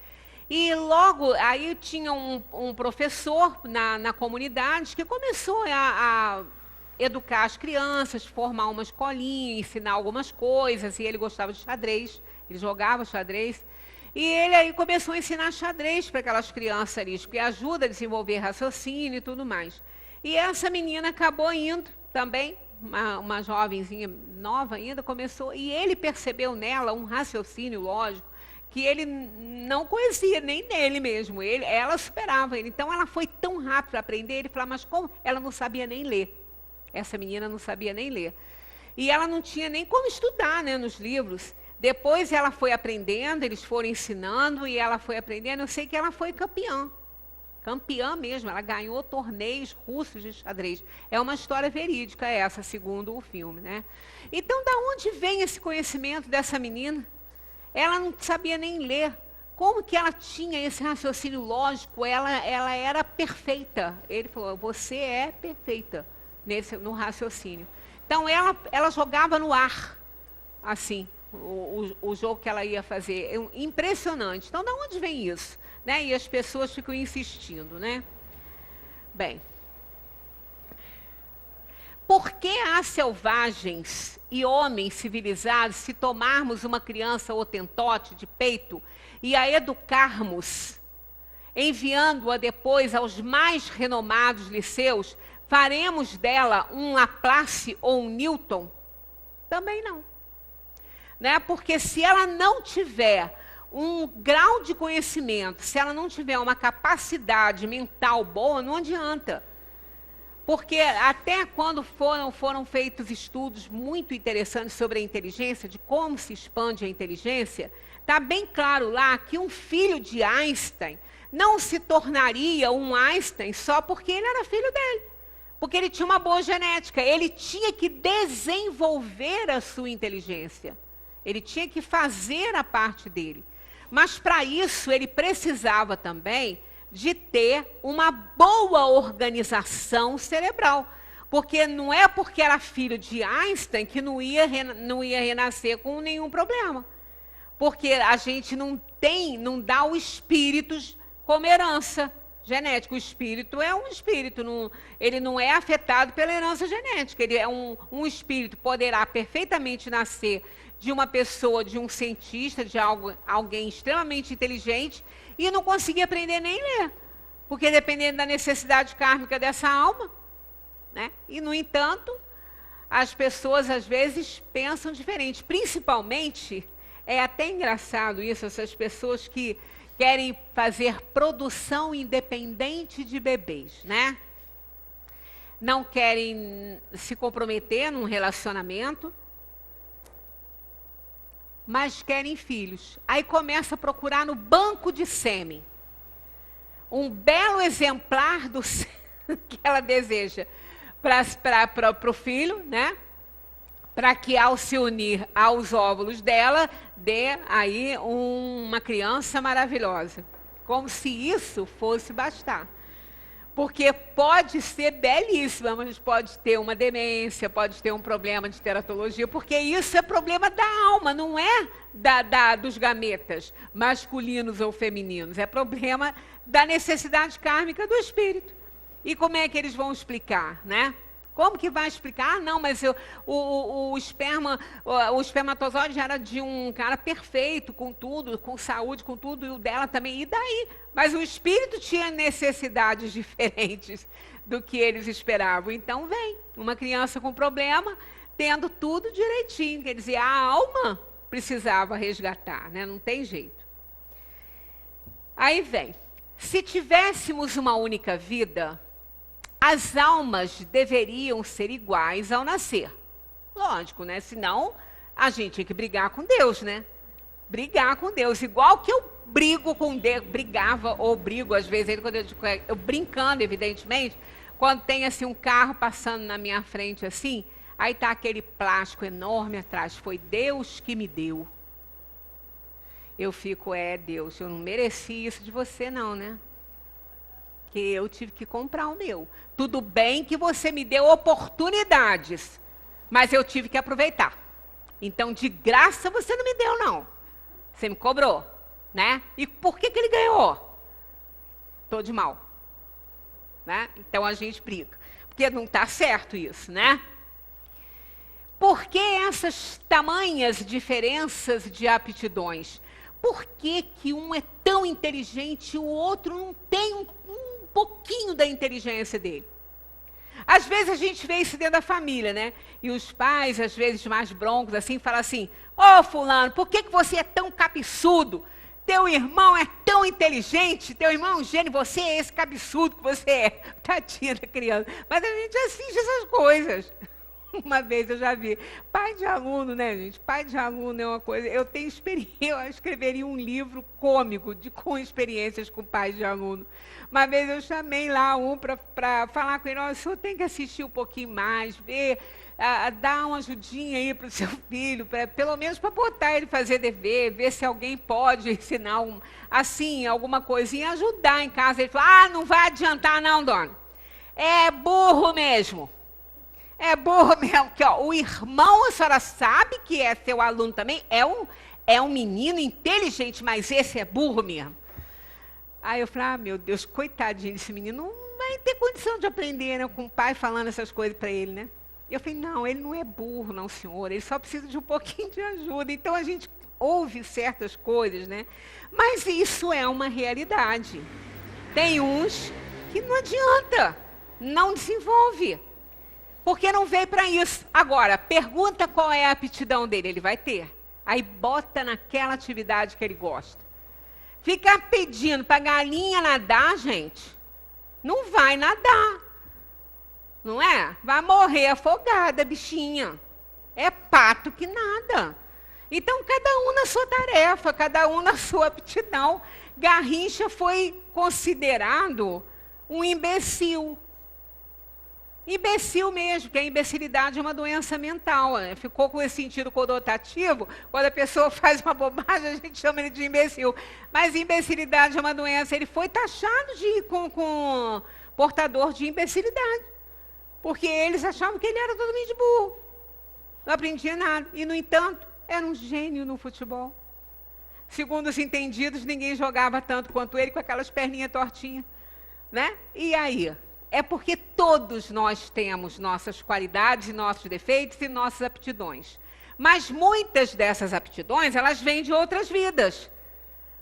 E logo, aí tinha um professor na comunidade que começou a educar as crianças, formar uma escolinha, ensinar algumas coisas, e ele gostava de xadrez, ele jogava xadrez, e ele aí começou a ensinar xadrez para aquelas crianças ali, porque ajuda a desenvolver raciocínio e tudo mais. E essa menina acabou indo também, uma jovenzinha nova ainda, começou, e ele percebeu nela um raciocínio lógico que ele não conhecia, nem nele mesmo, ela superava ele. Então ela foi tão rápido para aprender, ele falou, mas como? Ela não sabia nem ler. Essa menina não sabia nem ler. E ela não tinha nem como estudar, né, nos livros. Depois ela foi aprendendo, eles foram ensinando, e ela foi aprendendo, eu sei que ela foi campeã. Campeã mesmo, ela ganhou torneios russos de xadrez. É uma história verídica essa, segundo o filme, né? Então, da onde vem esse conhecimento dessa menina? Ela não sabia nem ler. Como que ela tinha esse raciocínio lógico? Ela era perfeita. Ele falou, você é perfeita no raciocínio. Então, ela jogava no ar, assim, o jogo que ela ia fazer. Impressionante. Então, de onde vem isso? Né? E as pessoas ficam insistindo, né? Bem, por que há selvagens e homens civilizados, se tomarmos uma criança hotentote de peito e a educarmos, enviando-a depois aos mais renomados liceus, faremos dela um Laplace ou um Newton? Também não. Né? Porque se ela não tiver um grau de conhecimento, se ela não tiver uma capacidade mental boa, não adianta. Porque até quando foram feitos estudos muito interessantes sobre a inteligência, de como se expande a inteligência, está bem claro lá que um filho de Einstein não se tornaria um Einstein só porque ele era filho dele. Porque ele tinha uma boa genética. Ele tinha que desenvolver a sua inteligência. Ele tinha que fazer a parte dele. Mas para isso ele precisava também de ter uma boa organização cerebral. Porque não é porque era filho de Einstein que não ia renascer com nenhum problema. Porque a gente não dá o espírito como herança genética. O espírito é um espírito, ele não é afetado pela herança genética. Ele é um espírito, poderá perfeitamente nascer de uma pessoa, de um cientista, de alguém extremamente inteligente, e não conseguir aprender nem ler. Porque dependendo da necessidade kármica dessa alma, né? E, no entanto, as pessoas às vezes pensam diferente. Principalmente, é até engraçado isso, essas pessoas que querem fazer produção independente de bebês, né? Não querem se comprometer num relacionamento, mas querem filhos. Aí começa a procurar no banco de sêmen um belo exemplar do que ela deseja para o filho, né? Para que, ao se unir aos óvulos dela, dê aí uma criança maravilhosa. Como se isso fosse bastar. Porque pode ser belíssima, mas pode ter uma demência, pode ter um problema de teratologia, porque isso é problema da alma, não é dos gametas, masculinos ou femininos. É problema da necessidade kármica do espírito. E como é que eles vão explicar, né? Como que vai explicar? Ah, não, mas o espermatozoide era de um cara perfeito, com tudo, com saúde, com tudo, e o dela também. E daí? Mas o espírito tinha necessidades diferentes do que eles esperavam. Então vem uma criança com problema, tendo tudo direitinho. Quer dizer, a alma precisava resgatar, né? Não tem jeito. Aí vem, se tivéssemos uma única vida, as almas deveriam ser iguais ao nascer. Lógico, né? Senão, a gente tem que brigar com Deus, né? Brigar com Deus. Igual que eu brigo com Deus, brigava ou brigo, às vezes, quando eu brincando, evidentemente, quando tem assim um carro passando na minha frente assim, aí tá aquele plástico enorme atrás. Foi Deus que me deu. Eu fico, Deus, eu não mereci isso de você não, né? Que eu tive que comprar o meu. Tudo bem que você me deu oportunidades, mas eu tive que aproveitar. Então, de graça você não me deu, não. Você me cobrou, né? E por que ele ganhou? Tô de mal. Né? Então, a gente briga. Porque não está certo isso, né? Por que essas tamanhas diferenças de aptidões? Por que um é tão inteligente e o outro não tem um pouquinho da inteligência dele? Às vezes a gente vê isso dentro da família, né? E os pais, às vezes mais broncos, assim, falam assim: ô fulano, por que você é tão cabeçudo? Teu irmão é tão inteligente, teu irmão é um gênio, você é esse cabeçudo que você é. Tadinha da criança. Mas a gente assiste essas coisas. Uma vez eu já vi. Pai de aluno, né, gente? Pai de aluno é uma coisa... Eu tenho experiência, eu escreveria um livro cômico com experiências com pais de aluno. Uma vez eu chamei lá um para falar com ele: o senhor tem que assistir um pouquinho mais, ver, dar uma ajudinha aí para o seu filho, pelo menos para botar ele fazer dever, ver se alguém pode ensinar assim, alguma coisinha, ajudar em casa. Ele falou: não vai adiantar não, dona. É burro mesmo. É burro mesmo, que ó, o irmão, a senhora sabe que é seu aluno também, é um menino inteligente, mas esse é burro mesmo. Aí eu falei, meu Deus, coitadinho desse menino, não vai ter condição de aprender, né, com o pai falando essas coisas para ele, né? Eu falei, não, ele não é burro, não, senhor, ele só precisa de um pouquinho de ajuda. Então a gente ouve certas coisas, né? Mas isso é uma realidade. Tem uns que não adianta, não desenvolve. Porque não veio para isso. Agora, pergunta qual é a aptidão dele, ele vai ter. Aí bota naquela atividade que ele gosta. Ficar pedindo para a galinha nadar, gente, não vai nadar. Não é? Vai morrer afogada, bichinha. É pato que nada. Então, cada um na sua tarefa, cada um na sua aptidão. Garrincha foi considerado um imbecil. Imbecil mesmo, porque a imbecilidade é uma doença mental. Né? Ficou com esse sentido conotativo. Quando a pessoa faz uma bobagem, a gente chama ele de imbecil. Mas imbecilidade é uma doença. Ele foi taxado com portador de imbecilidade. Porque eles achavam que ele era totalmente burro. Não aprendia nada. E, no entanto, era um gênio no futebol. Segundo os entendidos, ninguém jogava tanto quanto ele, com aquelas perninhas tortinhas. Né? E aí? É porque todos nós temos nossas qualidades e nossos defeitos e nossas aptidões. Mas muitas dessas aptidões, elas vêm de outras vidas.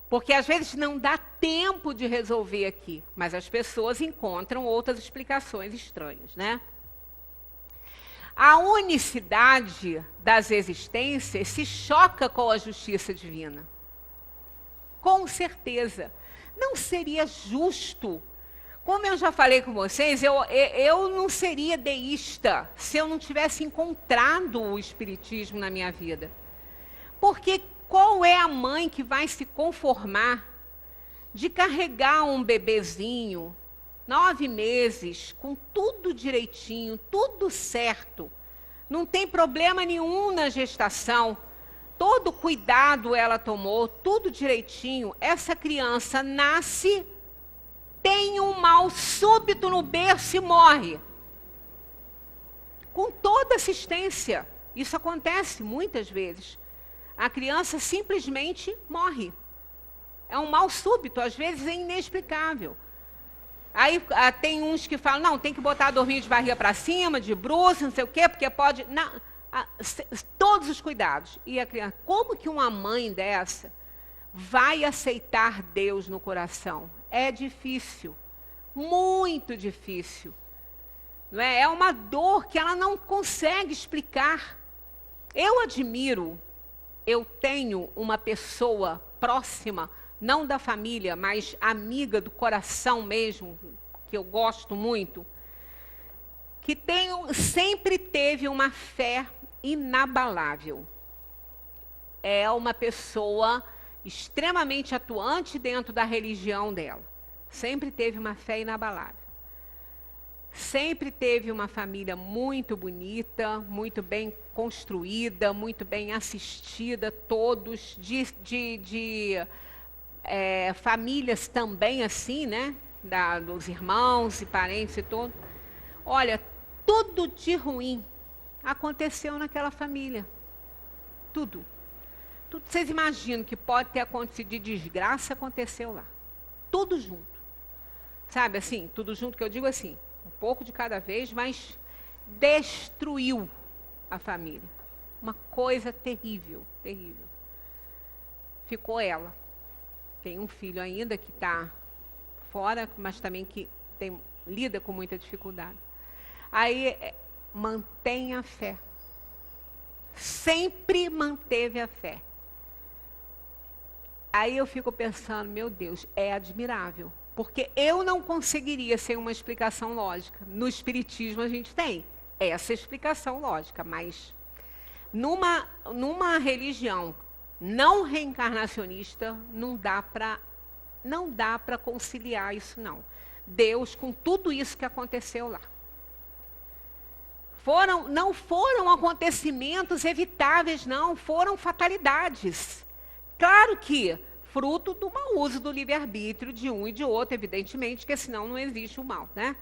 Porque às vezes não dá tempo de resolver aqui, mas as pessoas encontram outras explicações estranhas, né? A unicidade das existências se choca com a justiça divina. Com certeza. Não seria justo. Como eu já falei com vocês, eu não seria deísta se eu não tivesse encontrado o Espiritismo na minha vida. Porque qual é a mãe que vai se conformar de carregar um bebezinho, 9 meses, com tudo direitinho, tudo certo, não tem problema nenhum na gestação, todo cuidado ela tomou, tudo direitinho, essa criança nasce, tem um mal súbito no berço e morre. Com toda assistência. Isso acontece muitas vezes. A criança simplesmente morre. É um mal súbito, às vezes é inexplicável. Aí tem uns que falam, não, tem que botar a dormir de barriga para cima, de bruços, não sei o quê, porque pode... Não, todos os cuidados. E a criança, como que uma mãe dessa vai aceitar Deus no coração? É difícil, muito difícil. Não é? É uma dor que ela não consegue explicar. Eu admiro, eu tenho uma pessoa próxima, não da família, mas amiga do coração mesmo, que eu gosto muito, que sempre teve uma fé inabalável. É uma pessoa extremamente atuante dentro da religião dela. Sempre teve uma fé inabalável. Sempre teve uma família muito bonita, muito bem construída, muito bem assistida, todos famílias também assim, né? Dos irmãos e parentes e tudo. Olha, tudo de ruim aconteceu naquela família. Tudo. Tudo, vocês imaginam que pode ter acontecido de desgraça, aconteceu lá. Tudo junto. Sabe assim, tudo junto que eu digo assim, um pouco de cada vez, mas destruiu a família. Uma coisa terrível, terrível. Ficou ela. Tem um filho ainda que está fora, mas também que lida com muita dificuldade. Aí, mantenha a fé. Sempre manteve a fé. Aí eu fico pensando, meu Deus, é admirável. Porque eu não conseguiria sem uma explicação lógica. No Espiritismo a gente tem essa explicação lógica, mas numa religião não reencarnacionista não dá para conciliar isso não. Deus com tudo isso que aconteceu lá. Não foram acontecimentos evitáveis, não, foram fatalidades. Claro que fruto do mau uso do livre-arbítrio de um e de outro, evidentemente, porque senão não existe o mal, né?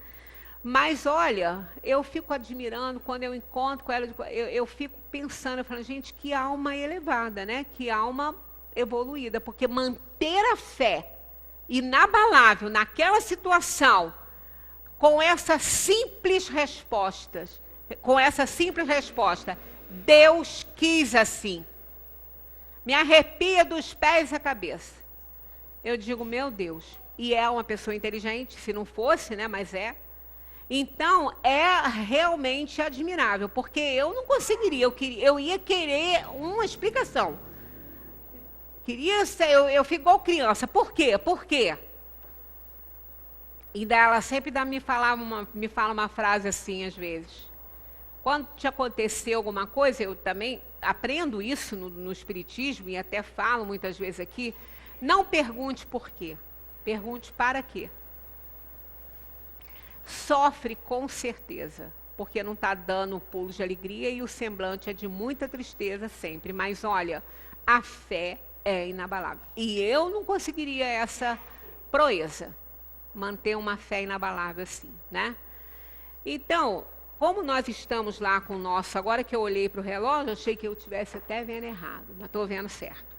Mas olha, eu fico admirando quando eu encontro com ela, eu fico pensando, eu falo, gente, que alma elevada, né? Que alma evoluída, porque manter a fé inabalável naquela situação, com essas simples respostas, Deus quis assim. Me arrepia dos pés à cabeça. Eu digo, meu Deus, e é uma pessoa inteligente, se não fosse, né, mas é. Então, é realmente admirável, porque eu não conseguiria, eu ia querer uma explicação. Queria ser, eu fico igual criança. Por quê? Por quê? E daí ela sempre me fala uma frase assim, às vezes. Quando te acontecer alguma coisa, eu também aprendo isso no Espiritismo, e até falo muitas vezes aqui, não pergunte por quê, pergunte para quê. Sofre com certeza, porque não está dando pulos de alegria e o semblante é de muita tristeza sempre. Mas olha, a fé é inabalável. E eu não conseguiria essa proeza, manter uma fé inabalável assim, né? Então, como nós estamos lá com o nosso... Agora que eu olhei para o relógio, eu achei que eu estivesse até vendo errado, mas estou vendo certo.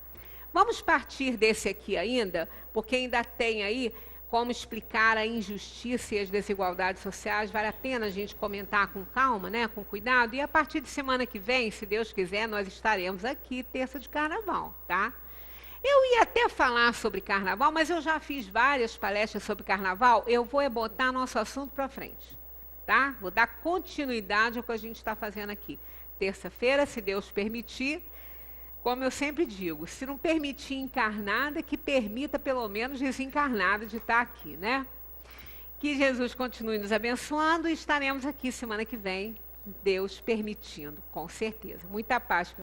Vamos partir desse aqui ainda, porque ainda tem aí como explicar a injustiça e as desigualdades sociais. Vale a pena a gente comentar com calma, né, com cuidado. E a partir de semana que vem, se Deus quiser, nós estaremos aqui, terça de carnaval, tá? Eu ia até falar sobre carnaval, mas eu já fiz várias palestras sobre carnaval. Eu vou botar nosso assunto para frente, tá? Vou dar continuidade ao que a gente está fazendo aqui. Terça-feira, se Deus permitir, como eu sempre digo, se não permitir encarnada, que permita pelo menos desencarnada de estar aqui, né? Que Jesus continue nos abençoando e estaremos aqui semana que vem, Deus permitindo, com certeza. Muita paz.